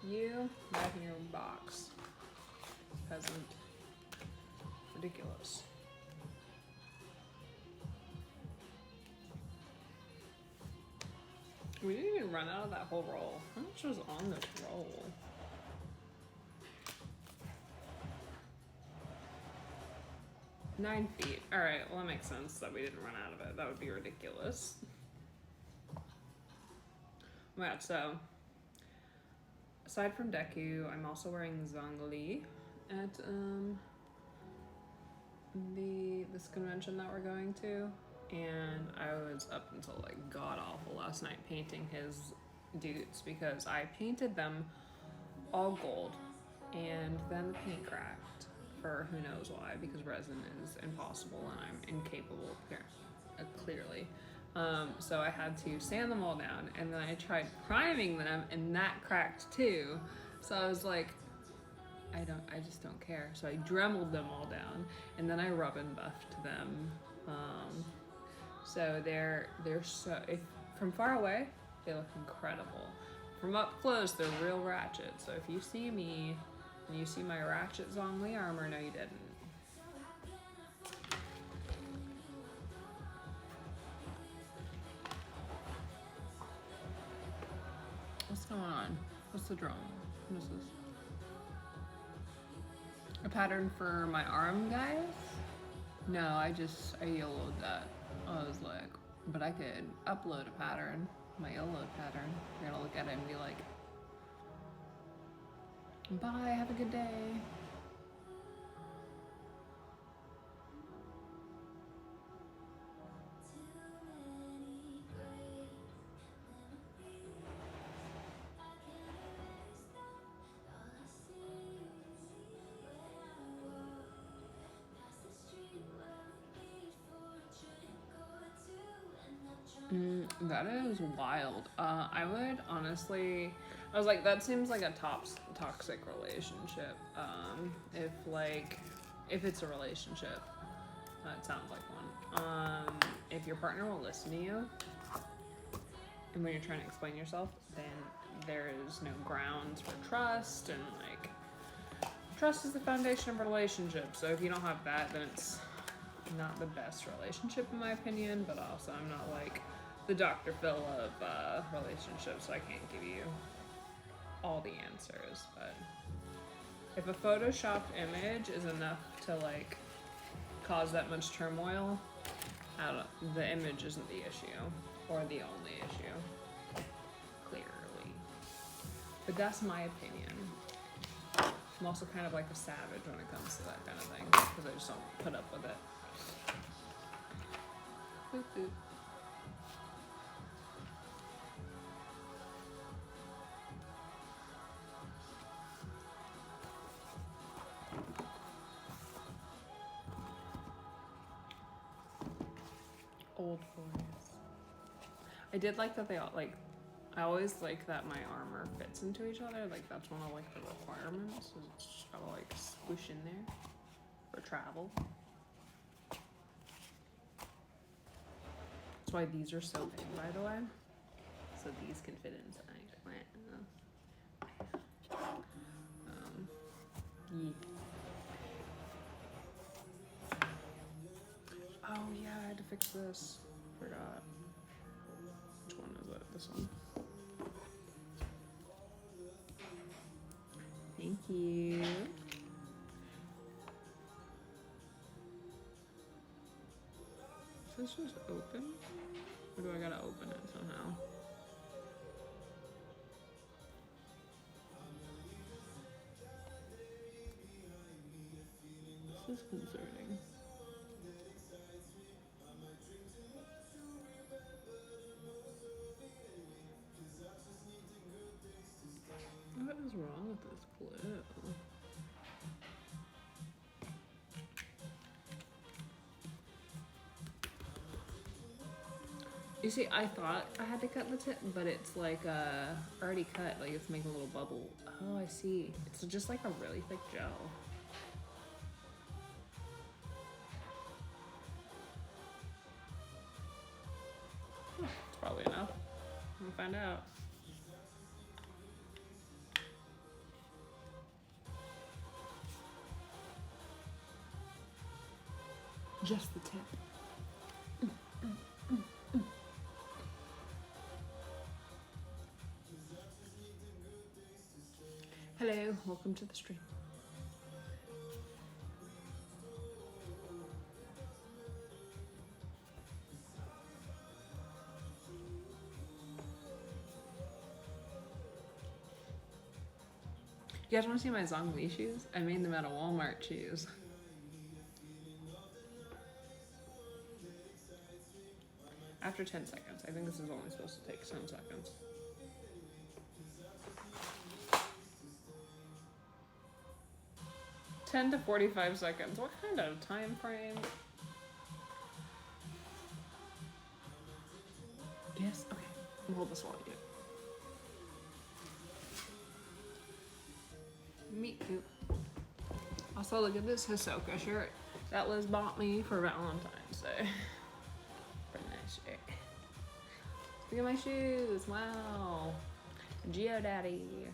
You back in your box. Peasant. Ridiculous. We didn't even run out of that whole roll. How much was on this roll? $9 feet. Alright, well that makes sense that we didn't run out of it. That would be ridiculous. Yeah, so aside from Deku, I'm also wearing Zhongli at this convention that we're going to, and I was up until like god awful last night painting his dudes because I painted them all gold and then the paint cracked for who knows why, because resin is impossible and I'm incapable clearly. So I had to sand them all down, and then I tried priming them and that cracked too. So I was like, I just don't care. So I dremeled them all down, and then I rub and buffed them. So they're so, from far away, they look incredible. From up close, they're real ratchet. So if you see me and you see my ratchet Zhongli armor, no you didn't. What's going on? What's the drawing? What is this? A pattern for my arm, guys? No, I YOLO'd that. I was like, but I could upload a pattern, my YOLO pattern. You're gonna look at it and be like, bye, have a good day. That is wild. I would honestly, I was like, that seems like a toxic relationship. If it's a relationship, that sounds like one. If your partner will listen to you, and when you're trying to explain yourself, then there is no grounds for trust, and like, trust is the foundation of a relationship. So if you don't have that, then it's not the best relationship in my opinion, but also I'm not like the Dr. Phil of relationships, so I can't give you all the answers. But if a photoshopped image is enough to like cause that much turmoil, the image isn't the issue or the only issue, clearly. But that's my opinion. I'm also kind of like a savage when it comes to that kind of thing, because I just don't put up with it. Boop, boop. Old boys. I did like that they all like. I always like that my armor fits into each other. Like that's one of like the requirements. Is it's just gotta like squish in there for travel. That's why these are so big, by the way. So these can fit inside. Yeah. Oh yeah, I had to fix this. Forgot. Which one is it? This one. Thank you. Is this just open? Or do I gotta open it somehow? This is concerning. What is wrong with this glue? You see, I thought I had to cut the tip, but it's like already cut. Like it's making a little bubble. Oh, I see. It's just like a really thick gel. It's probably enough. We'll find out. Just the tip. Hello, welcome to the stream. You guys want to see my Zhongli shoes? I made them out of Walmart shoes. After 10 seconds. I think this is only supposed to take 10 seconds. "10 to 45 seconds. What kind of time frame? Yes? Okay. I'll hold this while I do it. Me too. Also, look at this Hisoka shirt that Liz bought me for Valentine's Day. Pretty nice shirt. Look at my shoes. Wow. Geodaddy.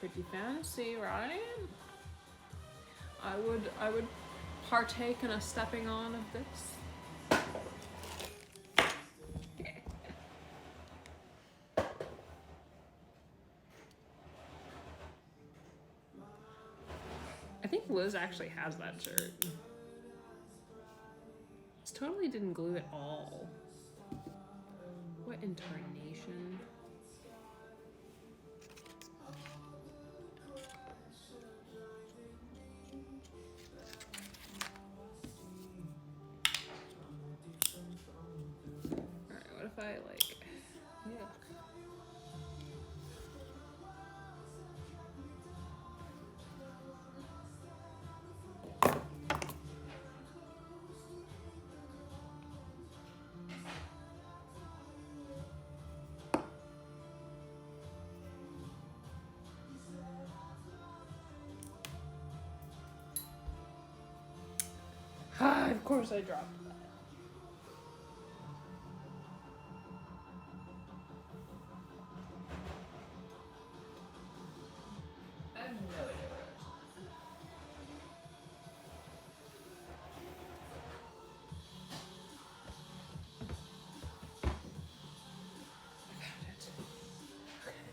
Pretty fancy, right? I would partake in a stepping on of this. I think Liz actually has that shirt. This totally didn't glue at all. What intonation? Alright, what if I like, yeah. Of course I dropped that. I have no idea what it is. I found it. Okay.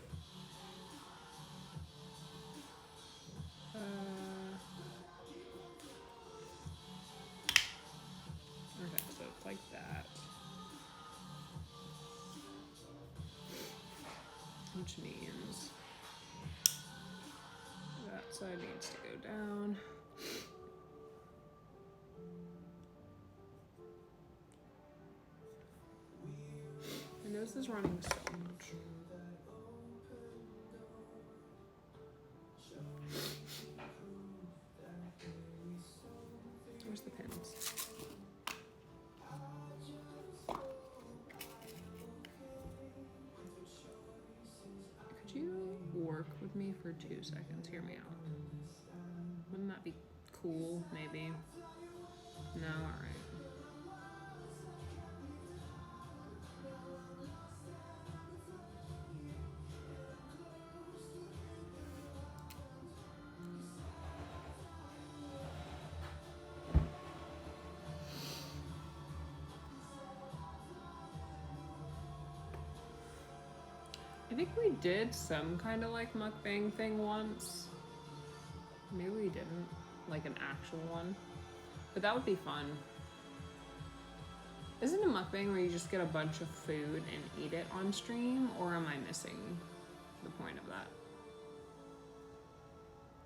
Okay, so it's like that. Which means that side needs to go down. My nose is running so much. Where's the pins? Could you work with me for 2 seconds? Hear me out. Wouldn't that be cool, maybe? No? Alright. I think we did some kind of like mukbang thing once. Maybe we didn't, like an actual one. But that would be fun. Isn't a mukbang where you just get a bunch of food and eat it on stream? Or am I missing the point of that?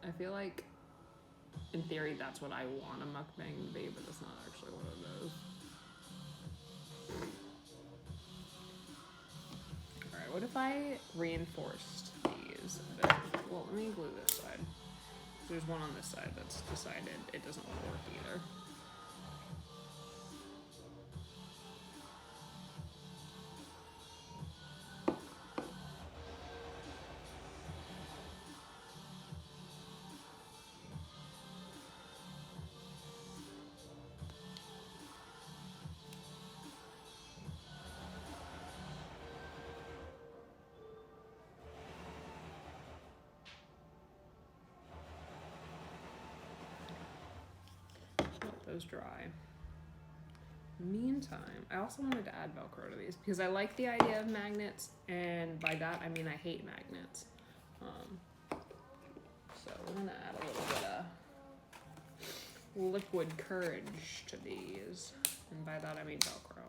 I feel like, in theory, that's what I want a mukbang to be, but that's not actually what it is. What if I reinforced these a bit? Well, let me glue this side. There's one on this side that's decided it doesn't want to work either. Let those dry. Meantime, I also wanted to add Velcro to these because I like the idea of magnets, and by that I mean I hate magnets. So we're gonna add a little bit of liquid courage to these, and by that I mean Velcro.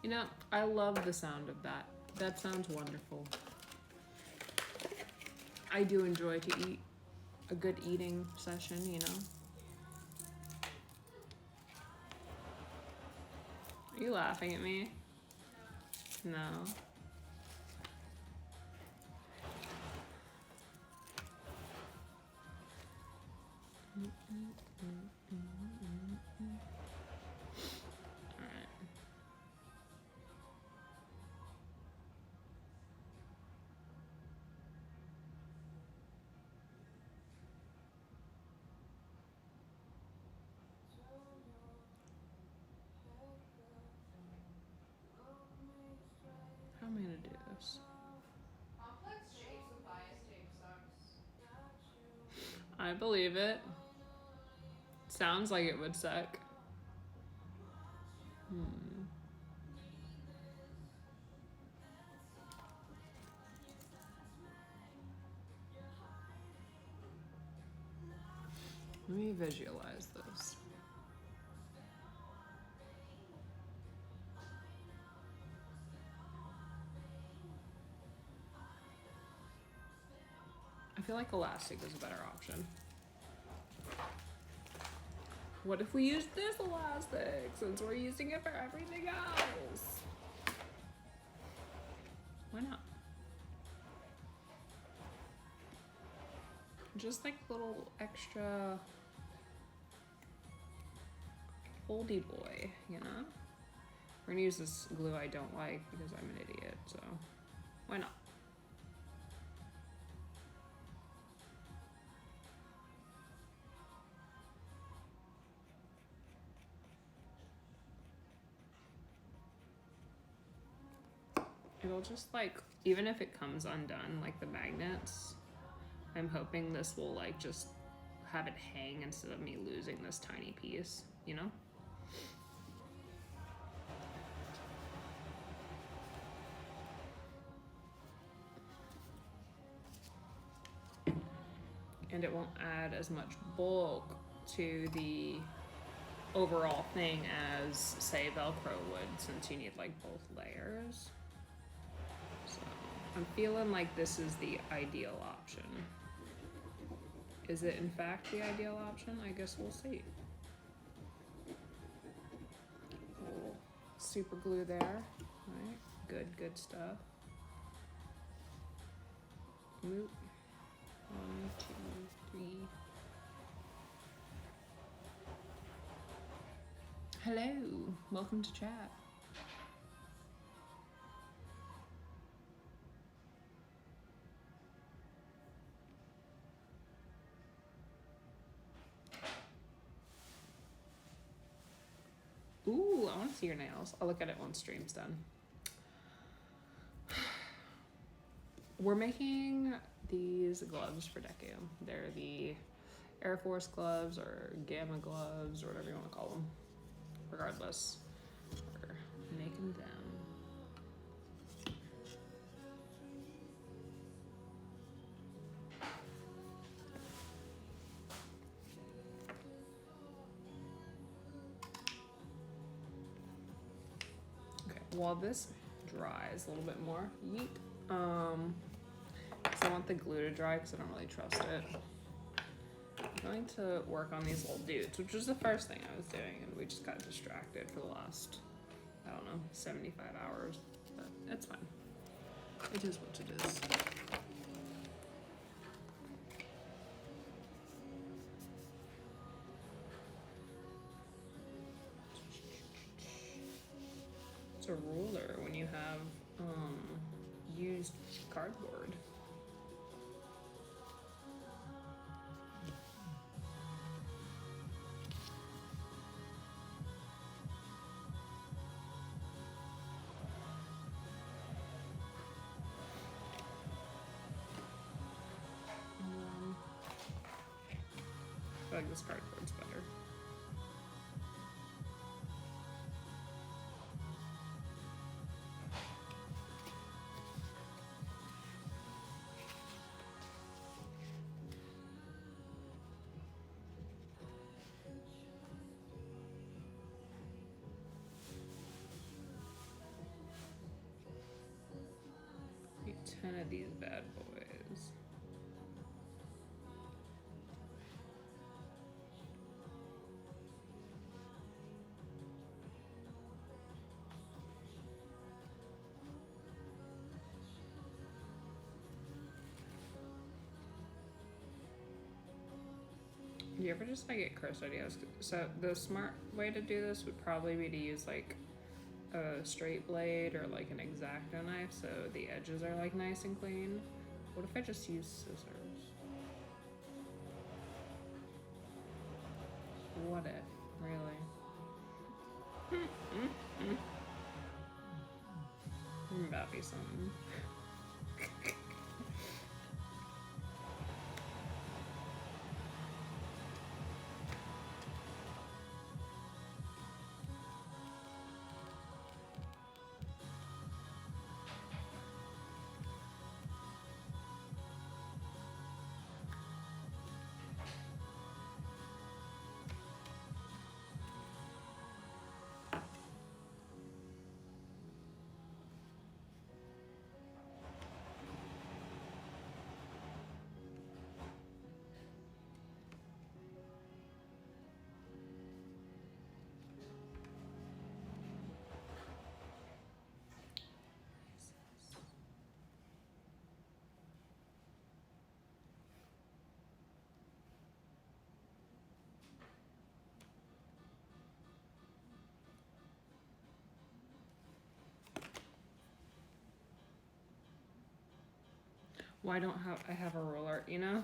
You know, I love the sound of that. That sounds wonderful. I do enjoy to eat a good eating session, you know. Are you laughing at me? No. Alright. How am I gonna do this? Complex shapes with bias tape sucks. I believe it. Sounds like it would suck. Let me visualize this. I feel like elastic is a better option. What if we use this elastic since we're using it for everything else? Why not? Just like a little extra oldie boy, you know? We're gonna use this glue I don't like because I'm an idiot, so why not? It'll just like, even if it comes undone, like the magnets, I'm hoping this will like just have it hang instead of me losing this tiny piece, you know? And it won't add as much bulk to the overall thing as, say, Velcro would, since you need like both layers. So I'm feeling like this is the ideal option. Is it in fact the ideal option? I guess we'll see. Little super glue there, right? Good stuff. Move. 1, 2, 3. Hello, welcome to chat. Ooh, I want to see your nails. I'll look at it once stream's done. We're making these gloves for Deku. They're the Air Force gloves or Gamma gloves or whatever you want to call them. Regardless, we're making them. Okay, while this dries a little bit more, yeet. Because I want the glue to dry because I don't really trust it. I'm going to work on these little dudes, which was the first thing I was doing, and we just got distracted for the last, I don't know, 75 hours. but it's fine. It is what it is. It's a ruler when you have used cardboard. I feel like this cardboard's better. Need 10 of these bad boys. Do you ever just like get cursed ideas? So the smart way to do this would probably be to use like a straight blade or like an X-Acto knife so the edges are like nice and clean. What if I just use scissors? What if? Really? That'd be something. Why don't I have a ruler, you know?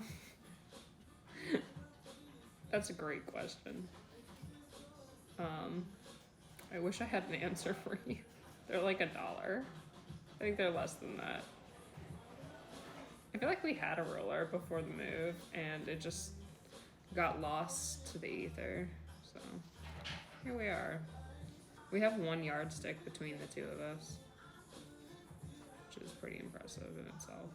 That's a great question. I wish I had an answer for you. They're like $1. I think they're less than that. I feel like we had a ruler before the move and it just got lost to the ether. So here we are. We have 1 yardstick between the two of us, which is pretty impressive in itself.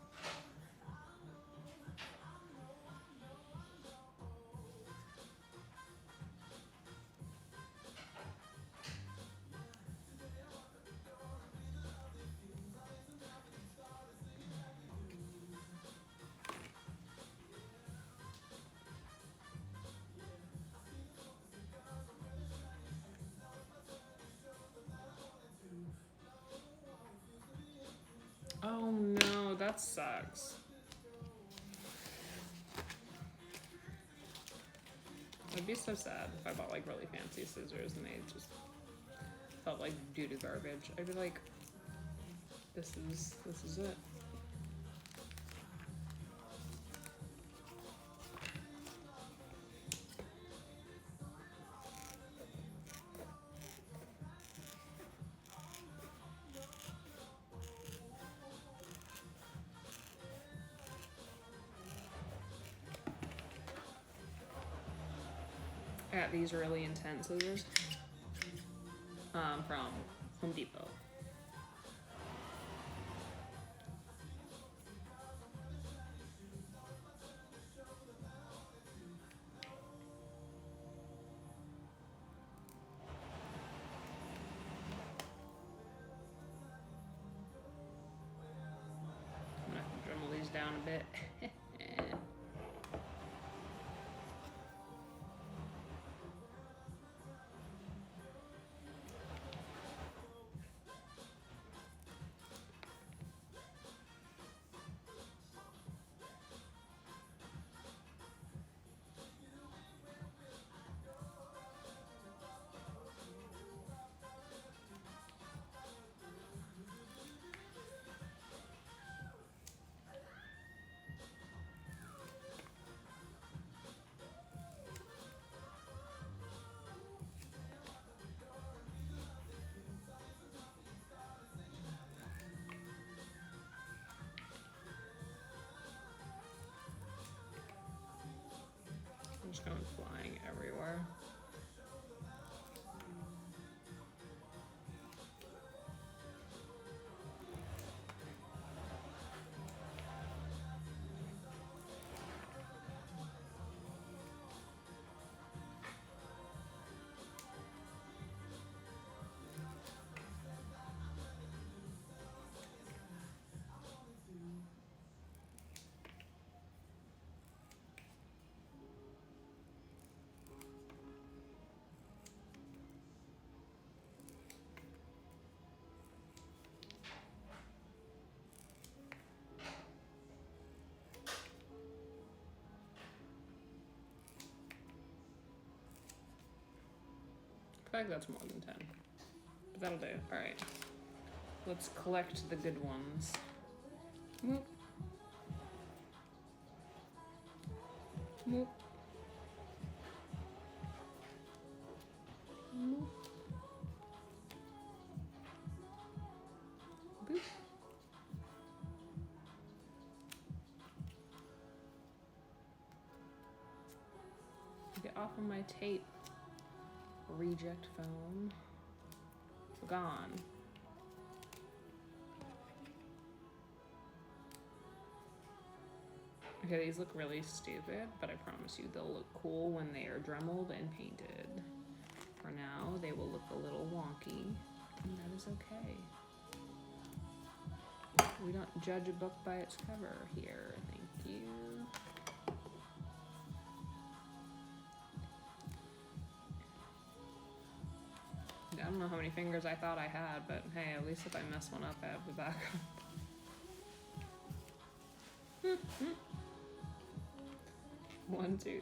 Oh no, that sucks. I'd be so sad if I bought like really fancy scissors and they just felt like doo-doo garbage. I'd be like, this is it. I got these really intense scissors from Home Depot. I'm gonna have to dremel these down a bit. just going flying everywhere. I feel like that's more than 10. But that'll do. Alright. Let's collect the good ones. Moop. Moop. Moop. Boop. Get off of my tape. Reject phone. Gone. Okay, these look really stupid, but I promise you they'll look cool when they are dremeled and painted. For now, they will look a little wonky, and that is okay. We don't judge a book by its cover here. Thank you. I don't know how many fingers I thought I had, but hey, at least if I mess one up, I have the backup. 1, 2, 3, 4,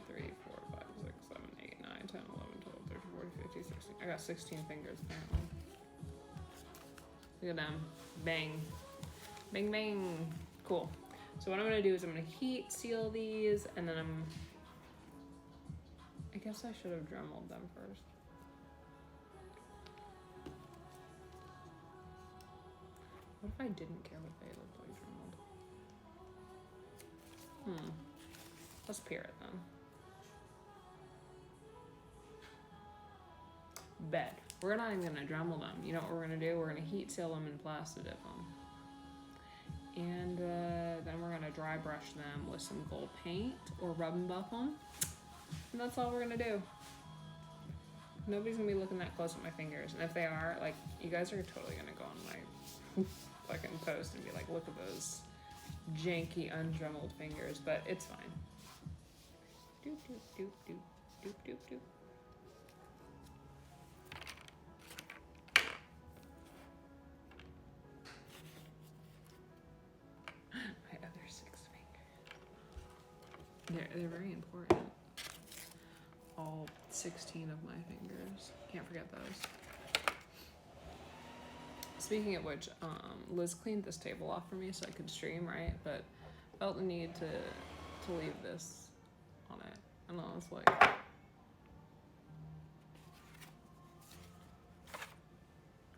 5, 6, 7, 8, 9, 10, 11, 12, 13, 14, 15, 16. I got 16 fingers apparently. Look at them. Bang. Bang, bang. Cool. So what I'm gonna do is I'm gonna heat seal these, and then I guess I should have dremeled them first. What if I didn't care what they looked like dremeled? Let's peer it then. Bet. We're not even gonna dremel them. You know what we're gonna do? We're gonna heat seal them and plasti dip them. And then we're gonna dry brush them with some gold paint or rub and buff them. And that's all we're gonna do. Nobody's gonna be looking that close at my fingers. And if they are, like, you guys are totally gonna go on my fucking post and be like, look at those janky undremeled fingers, but it's fine. Doop, doop, doop, doop, doop, doop, doop. My other 6 fingers. They're very important. All 16 of my fingers. Can't forget those. Speaking of which, Liz cleaned this table off for me so I could stream, right? But felt the need to leave this on it. I don't know, it's like...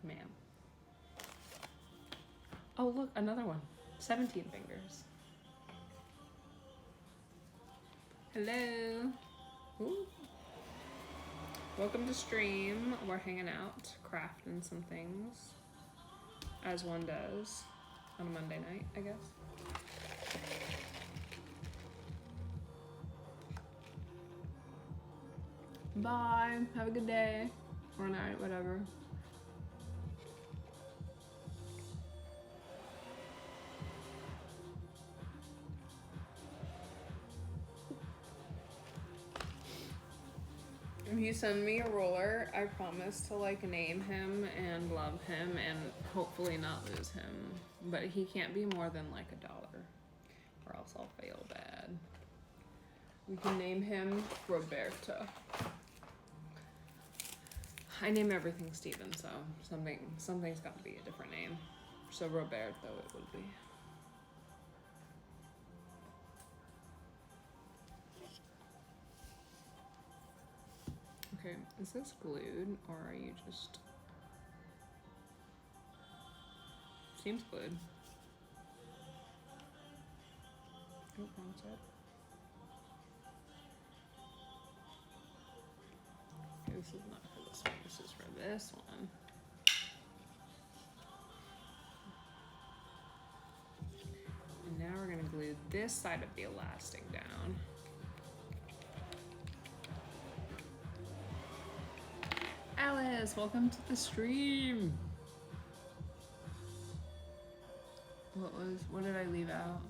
Man. Oh, look, another one. 17 fingers. Hello. Ooh. Welcome to stream. We're hanging out, crafting some things. As one does on a Monday night, I guess. Bye. Have a good day. Or night, whatever. If you send me a ruler, I promise to like name him and love him and hopefully not lose him. But he can't be more than like $1 or else I'll fail bad. We can name him Roberto. I name everything Steven, so something's got to be a different name. So Roberto it would be. Okay, is this glued or are you just... Seems glued. Oh, wrong side. This is not for this one, this is for this one. And now we're gonna glue this side of the elastic down. Alice, welcome to the stream. What did I leave out?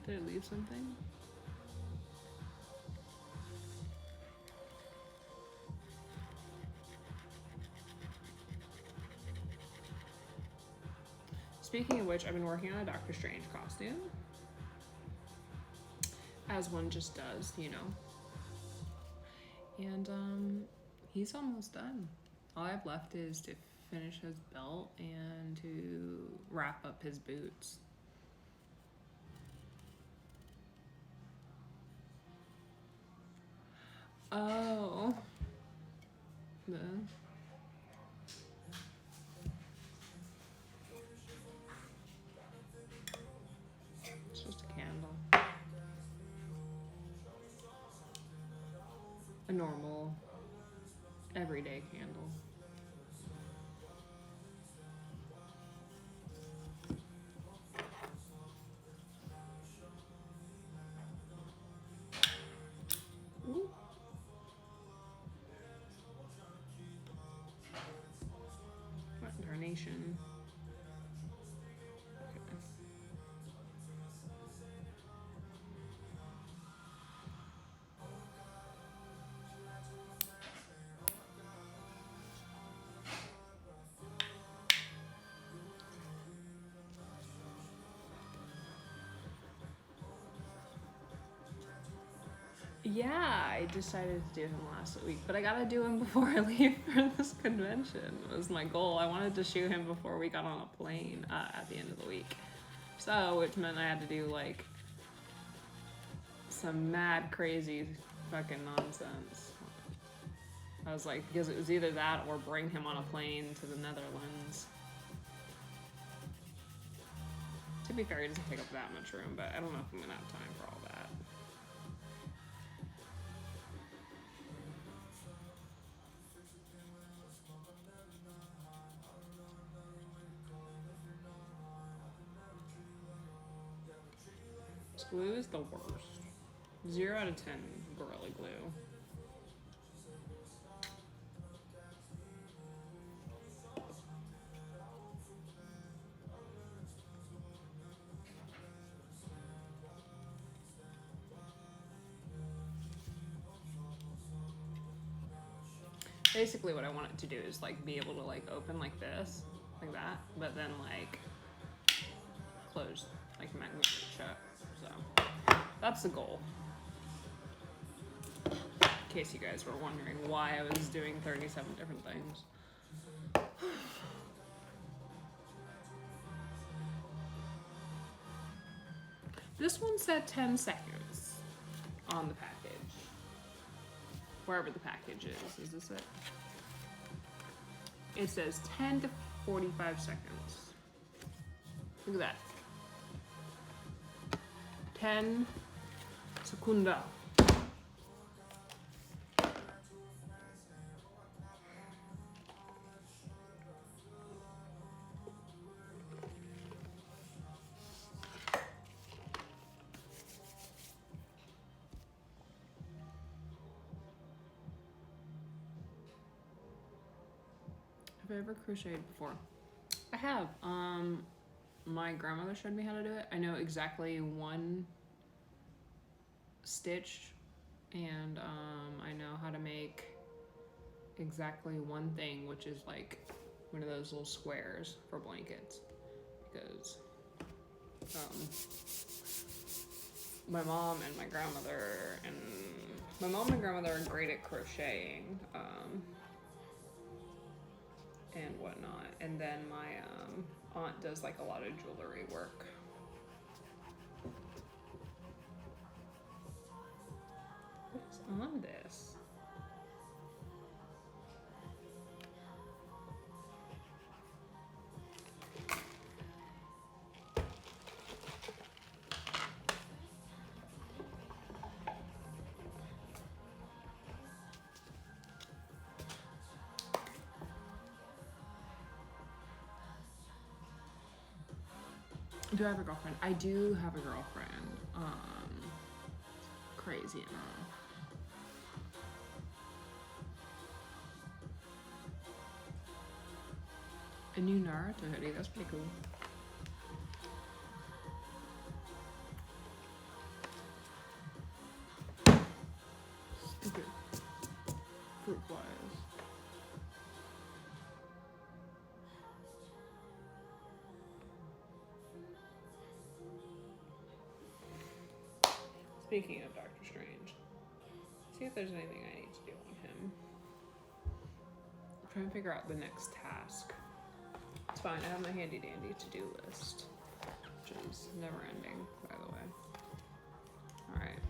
Did I leave something? Speaking of which, I've been working on a Doctor Strange costume. As one just does, you know. And he's almost done. All I have left is to finish his belt and to wrap up his boots. Oh. It's just a candle. A normal, everyday candle. Ooh. What darnation? Yeah, I decided to do him last week, but I gotta do him before I leave for this convention. Was my goal. I wanted to shoot him before we got on a plane at the end of the week. So, which meant I had to do like some mad crazy fucking nonsense. I was like, because it was either that or bring him on a plane to the Netherlands. To be fair, he doesn't take up that much room, but I don't know if I'm gonna have time for all that. This glue is the worst. 0 out of 10 Gorilla Glue. Basically what I want it to do is like be able to like open like this, like that, but then like close, like magnet shut. So that's the goal. In case you guys were wondering why I was doing 37 different things. This one said 10 seconds on the package. Wherever the package is. Is this it? It says 10 to 45 seconds. Look at that. 10 secunda. Have I ever crocheted before? I have. My grandmother showed me how to do it. I know exactly one stitch, and I know how to make exactly one thing, which is like one of those little squares for blankets, because my mom and my grandmother are great at crocheting. And whatnot, and then my aunt does like a lot of jewelry work. What's on this? Do I have a girlfriend? I do have a girlfriend. Crazy enough. A new Naruto hoodie, that's pretty cool. Okay. Fruit flies. Speaking of Doctor Strange, see if there's anything I need to do on him. I'm trying to figure out the next task. It's fine, I have my handy dandy to-do list, which is never ending, by the way. Alright.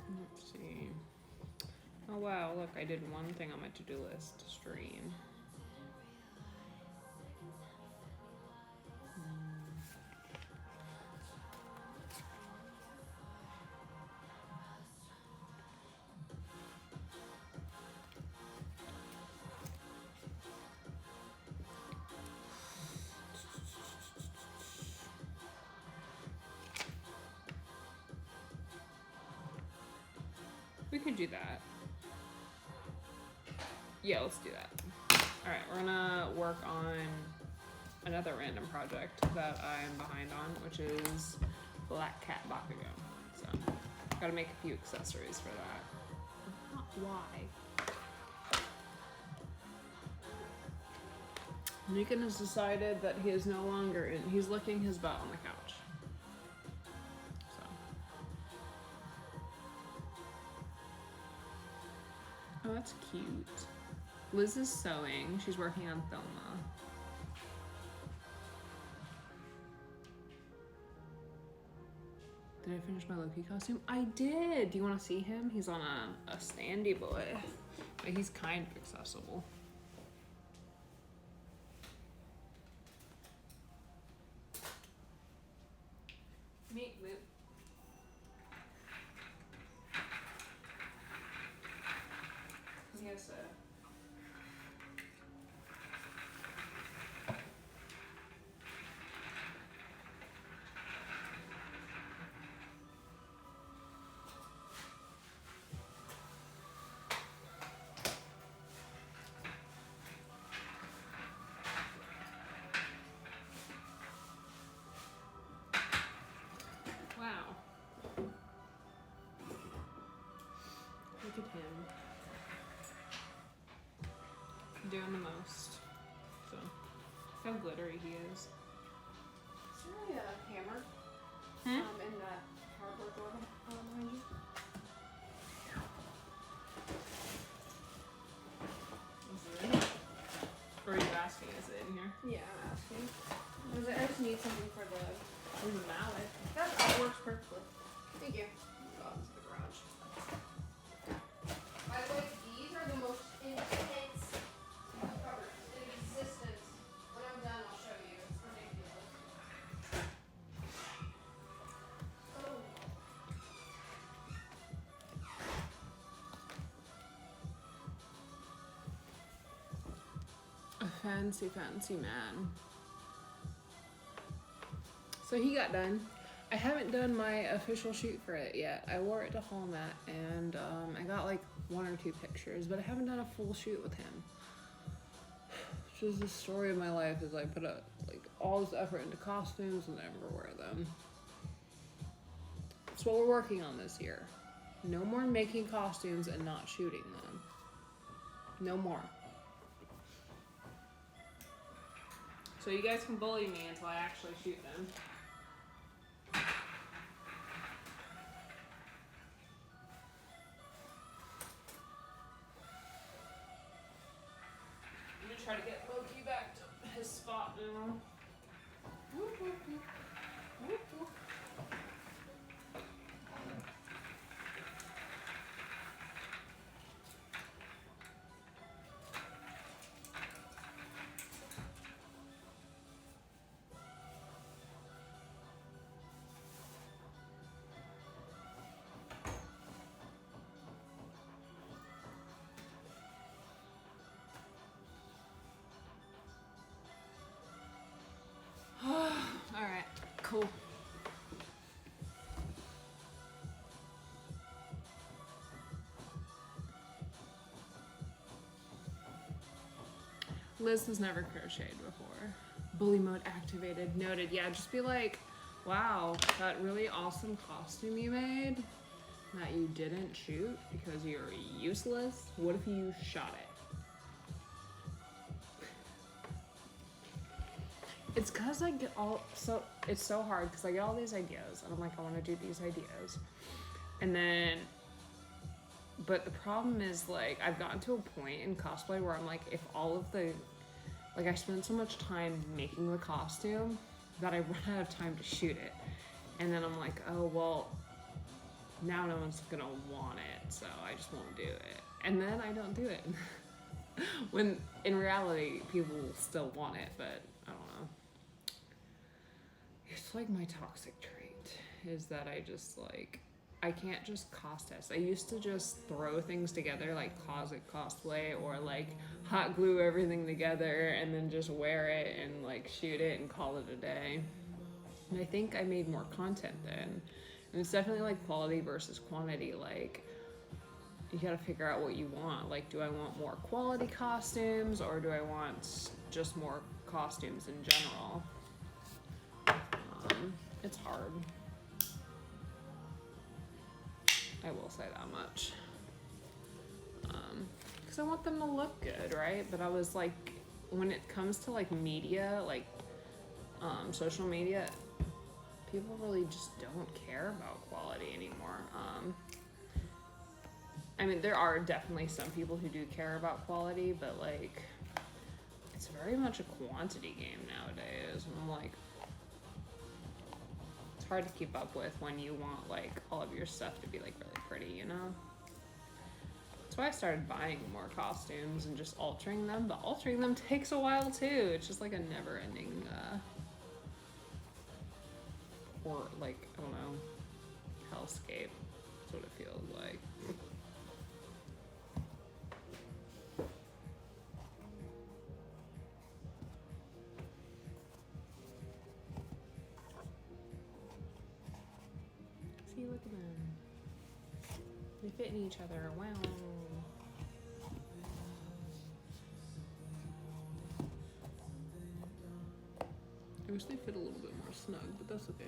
Let's see. Oh wow, look, I did one thing on my to-do list, stream. We could do that. Yeah, let's do that. Alright, we're gonna work on another random project that I'm behind on, which is Black Cat Bakugo. So, gotta make a few accessories for that. Why? Negan has decided that he is no longer in. He's licking his butt on the couch. So. Oh, that's cute. Liz is sewing. She's working on Thelma. Did I finish my Loki costume? I did! Do you want to see him? He's on a standy boy. But he's kind of accessible. Meet Moot. He has a... Wow. Look at him. Doing the most. So, look how glittery he is. Is there a hammer in that cardboard door behind you? Is it in here? Or are you asking, is it in here? Yeah, I'm asking. I just need something for the... There's a mallet. That works perfectly. Thank you. Go out into the garage. By the way, these are the most intense covers in existence. When I'm done, I'll show you. It's ridiculous. Oh. A fancy, fancy man. So he got done. I haven't done my official shoot for it yet. I wore it to Hallmat and I got like 1 or 2 pictures, but I haven't done a full shoot with him. Which is the story of my life, is I put like all this effort into costumes and never wear them. That's what we're working on this year. No more making costumes and not shooting them. No more. So you guys can bully me until I actually shoot them. I'm gonna try to get Loki back to his spot now. Whoop, whoop, whoop. Whoop, whoop. Liz has never crocheted before. Bully mode activated. Noted. Yeah, just be like, wow, that really awesome costume you made that you didn't shoot because you're useless. What if you shot it? It's cause I get it's so hard because I get all these ideas and I'm like, I want to do these ideas. And then, but the problem is like, I've gotten to a point in cosplay where I'm like, if all of the, like I spend so much time making the costume that I run out of time to shoot it. And then I'm like, oh, well, now no one's gonna want it, so I just won't do it. And then I don't do it. When in reality, people will still want it, but I don't know. It's like my toxic trait is that I just like, I can't just cost test. I used to just throw things together like closet cosplay or like hot glue everything together and then just wear it and like shoot it and call it a day. And I think I made more content then. And it's definitely like quality versus quantity. Like you gotta figure out what you want. Like, do I want more quality costumes or do I want just more costumes in general? It's hard. I will say that much. Because I want them to look good, right? But I was like, when it comes to like media, like social media, people really just don't care about quality anymore. I mean, there are definitely some people who do care about quality, but like, it's very much a quantity game nowadays. And I'm like, it's hard to keep up with when you want like all of your stuff to be like really pretty, you know? That's why I started buying more costumes and just altering them, but altering them takes a while too. It's just like a never ending, or like, I don't know, hellscape. That's what it feels like. See, look at them. They fit in each other. Wow. I wish they fit a little bit more snug, but that's okay.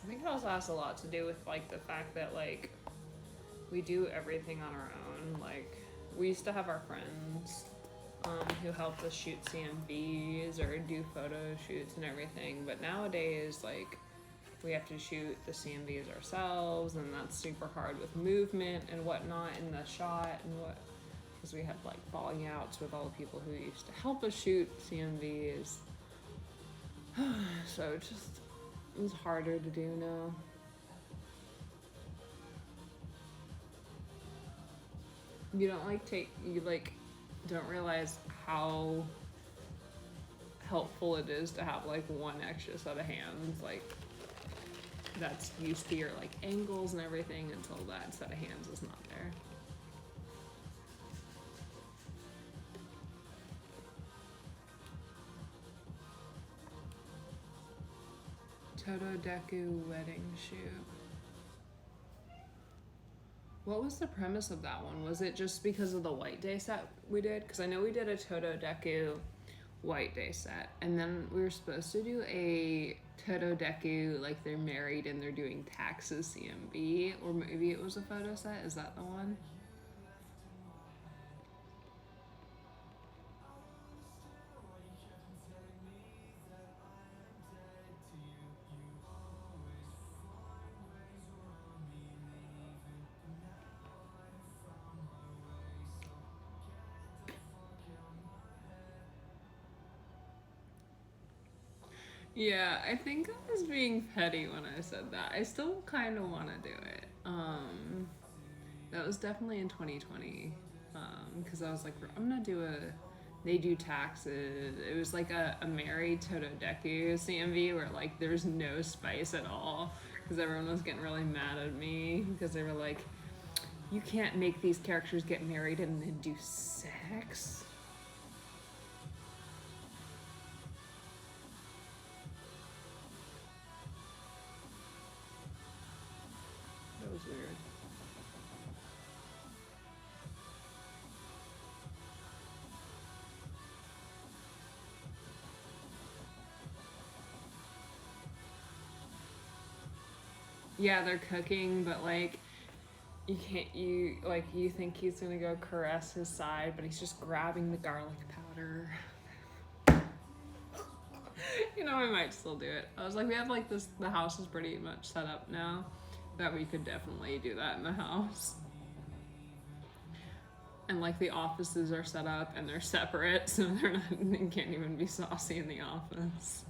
I think it also has a lot to do with like the fact that like we do everything on our own. Like we used to have our friends who helped us shoot CMVs or do photo shoots and everything, but nowadays like we have to shoot the CMVs ourselves, and that's super hard with movement and whatnot in the shot and what, because we had like falling outs with all the people who used to help us shoot CMVs. So it just, it's harder to do now. You don't like don't realize how helpful it is to have like one extra set of hands like that's used to your like angles and everything until that set of hands is not there. Totodeku wedding shoot. What was the premise of that one? Was it just because of the White Day set we did? Because I know we did a Totodeku White Day set, and then we were supposed to do a Totodeku, like they're married and they're doing taxes CMB, or maybe it was a photo set. Is that the one? Yeah, I think I was being petty when I said that. I still kind of want to do it. That was definitely in 2020. Because I was like, I'm gonna do they do taxes. It was like a married Totodeku CMV where like there's no spice at all. Because everyone was getting really mad at me because they were like, you can't make these characters get married and then do sex. That was weird. Yeah, they're cooking, but like you think he's gonna go caress his side, but he's just grabbing the garlic powder. You know, I might still do it. I was like, we have like this, the house is pretty much set up now that we could definitely do that in the house. And like the offices are set up and they're separate, so they can't even be saucy in the office.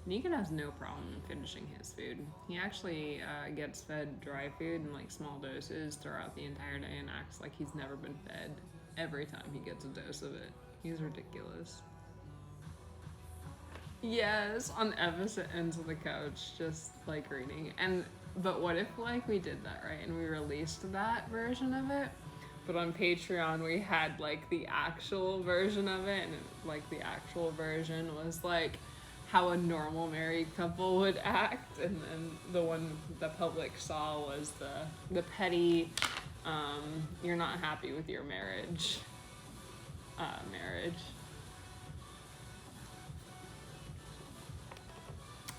Negan has no problem finishing his food. He actually gets fed dry food in like small doses throughout the entire day and acts like he's never been fed every time he gets a dose of it. He's ridiculous. Yes, on opposite ends of the couch, just like reading. But what if like we did that, right? And we released that version of it, but on Patreon we had like the actual version of it, and like the actual version was like how a normal married couple would act, and then the one the public saw was the petty, you're not happy with your marriage.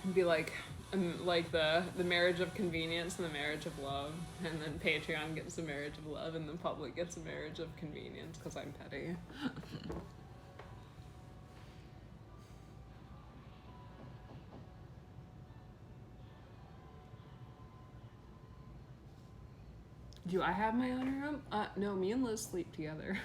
It'd be like the marriage of convenience and the marriage of love, and then Patreon gets the marriage of love, and the public gets a marriage of convenience because I'm petty. Do I have my own room? No, me and Liz sleep together.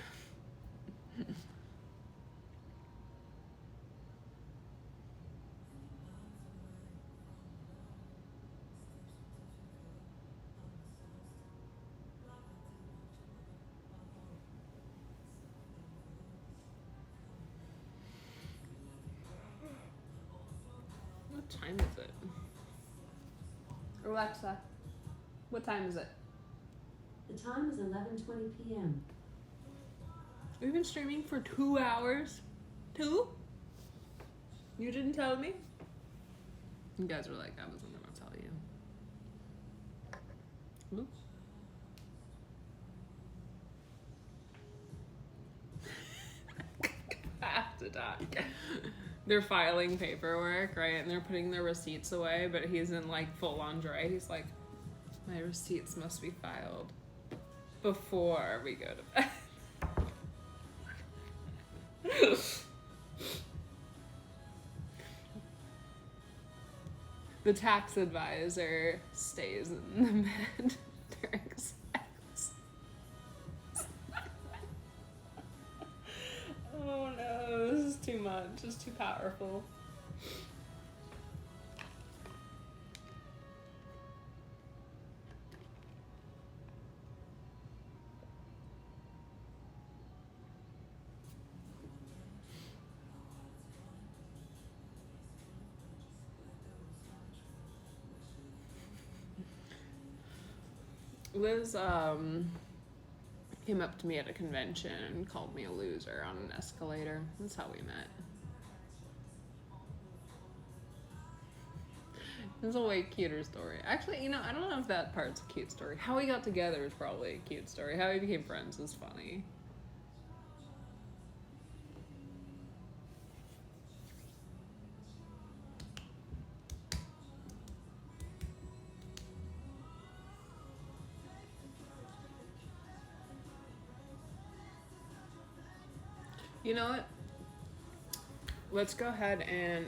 What time is it? Alexa, what time is it? The time is 11:20 p.m. We've been streaming for 2 hours. 2? You didn't tell me? You guys were like, I wasn't gonna tell you. Oops. I have to die. They're filing paperwork, right? And they're putting their receipts away, but he's in like full lingerie. He's like, my receipts must be filed before we go to bed. The tax advisor stays in the bed during sex. Oh no, this is too much. It's too powerful. Liz came up to me at a convention and called me a loser on an escalator. That's how we met. It's a way cuter story. Actually, you know, I don't know if that part's a cute story. How we got together is probably a cute story. How we became friends is funny. You know what? Let's go ahead and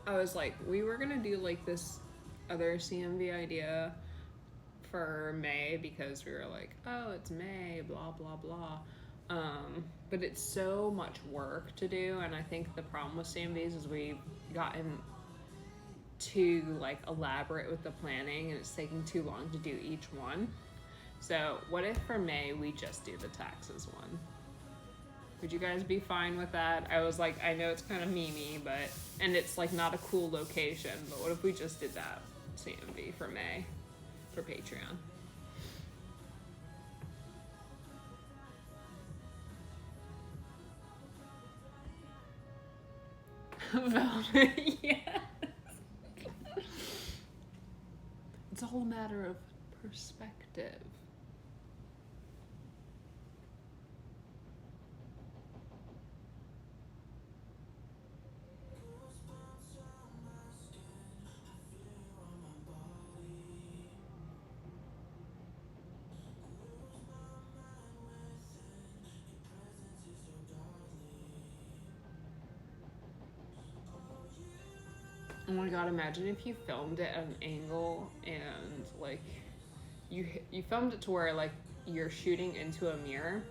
I was like, we were gonna do like this other CMV idea for May because we were like, oh, it's May, blah, blah, blah. But it's so much work to do, and I think the problem with CMVs is we've gotten too like elaborate with the planning, and it's taking too long to do each one. So what if for May we just do the taxes one? Would you guys be fine with that? I was like, I know it's kind of memey, and it's like not a cool location, but what if we just did that CMV for May for Patreon? Velvet, yes. It's a whole matter of perspective. Oh my god, imagine if you filmed it at an angle and like you filmed it to where like you're shooting into a mirror,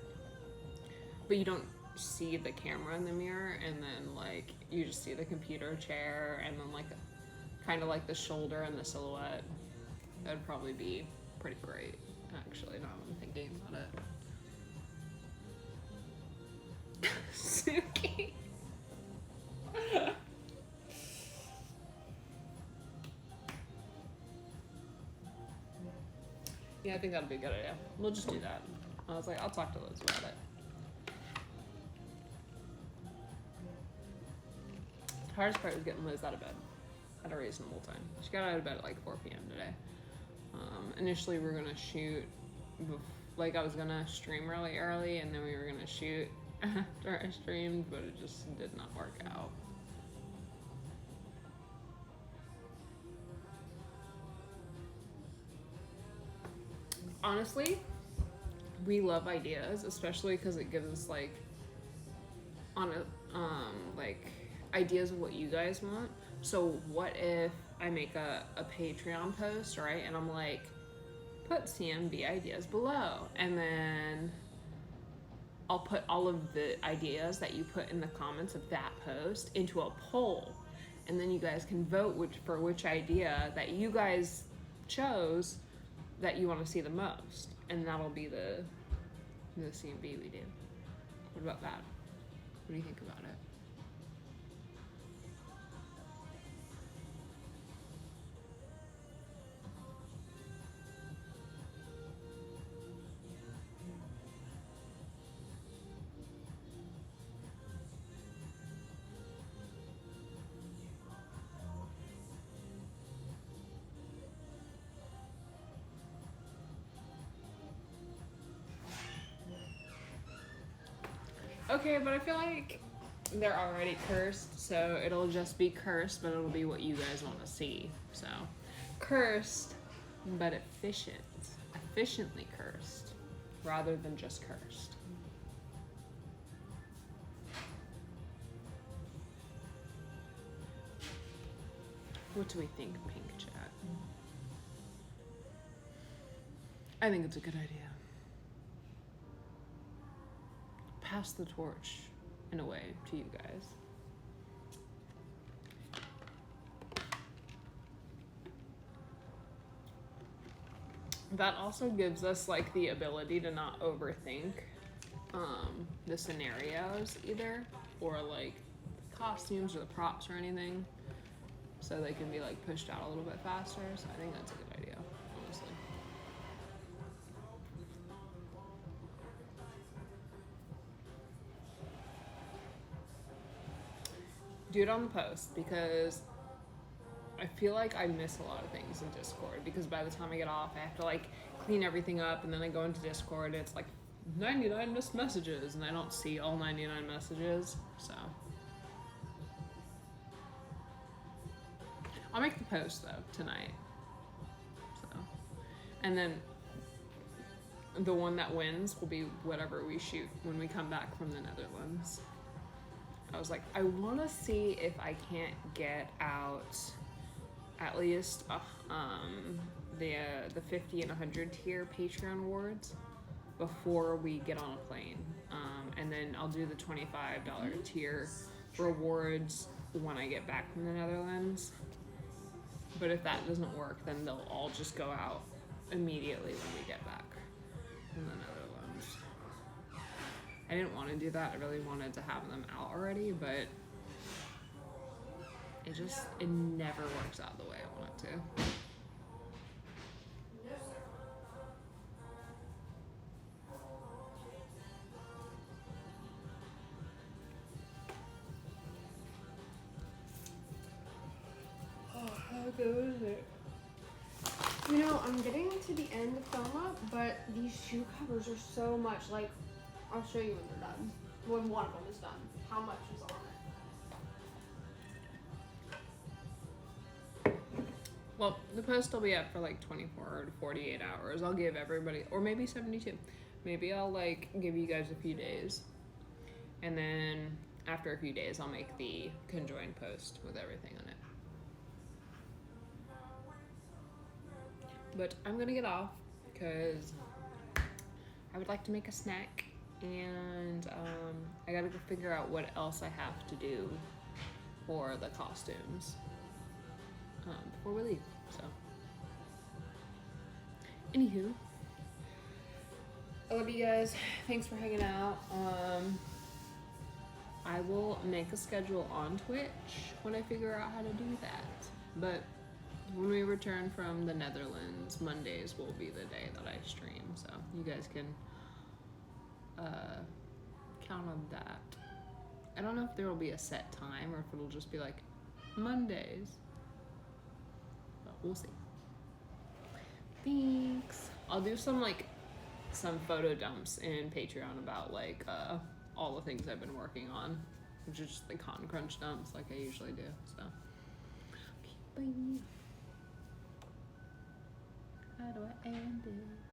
but you don't see the camera in the mirror, and then like you just see the computer chair and then like kind of like the shoulder and the silhouette. That would probably be pretty great, actually, now I'm thinking about it. Suki. Yeah, I think that'd be a good idea. We'll just do that. I was like, I'll talk to Liz about it. The hardest part was getting Liz out of bed at a reasonable time. She got out of bed at like 4 p.m. today. Initially, we were gonna shoot, like I was gonna stream really early, and then we were gonna shoot after I streamed, but it just did not work out. Honestly, we love ideas, especially because it gives us like like ideas of what you guys want. So what if I make a Patreon post, right? And I'm like, put CMB ideas below, and then I'll put all of the ideas that you put in the comments of that post into a poll, and then you guys can vote for which idea that you guys chose that you want to see the most, and that'll be the CMB we do. What about that? What do you think about it? Okay, but I feel like they're already cursed, so it'll just be cursed, but it'll be what you guys want to see. So, cursed, but efficient. Efficiently cursed, rather than just cursed. What do we think, Pink Chat? I think it's a good idea. Pass the torch in a way to you guys. That also gives us like the ability to not overthink the scenarios either, or like the costumes or the props or anything, so they can be like pushed out a little bit faster. So I think that's a good idea, honestly. Do it on the post, because I feel like I miss a lot of things in Discord, because by the time I get off, I have to like clean everything up, and then I go into Discord, and it's like 99 missed messages, and I don't see all 99 messages, so. I'll make the post though tonight, so. And then the one that wins will be whatever we shoot when we come back from the Netherlands. I was like, I want to see if I can't get out at least the 50 and 100 tier Patreon awards before we get on a plane, and then I'll do the $25 tier rewards when I get back from the Netherlands. But if that doesn't work, then they'll all just go out immediately when we get back. in the Netherlands. I didn't want to do that. I really wanted to have them out already, but it never works out the way I want it to. Oh, how good is it? You know, I'm getting to the end of film up, but these shoe covers are so much. Like, I'll show you when they're done. When one of them is done, how much is on it. Well, the post will be up for like 24 to 48 hours. I'll give everybody, or maybe 72. Maybe I'll like give you guys a few days. And then after a few days, I'll make the conjoined post with everything on it. But I'm gonna get off because I would like to make a snack, and I gotta go figure out what else I have to do for the costumes before we leave. So, anywho, I love you guys. Thanks for hanging out. I will make a schedule on Twitch when I figure out how to do that. But when we return from the Netherlands, Mondays will be the day that I stream. So you guys can count on that. I don't know if there will be a set time or if it'll just be like Mondays. But we'll see. Thanks. I'll do some photo dumps in Patreon about all the things I've been working on, which is just the Con Crunch dumps like I usually do. So, okay, bye. How do I end it?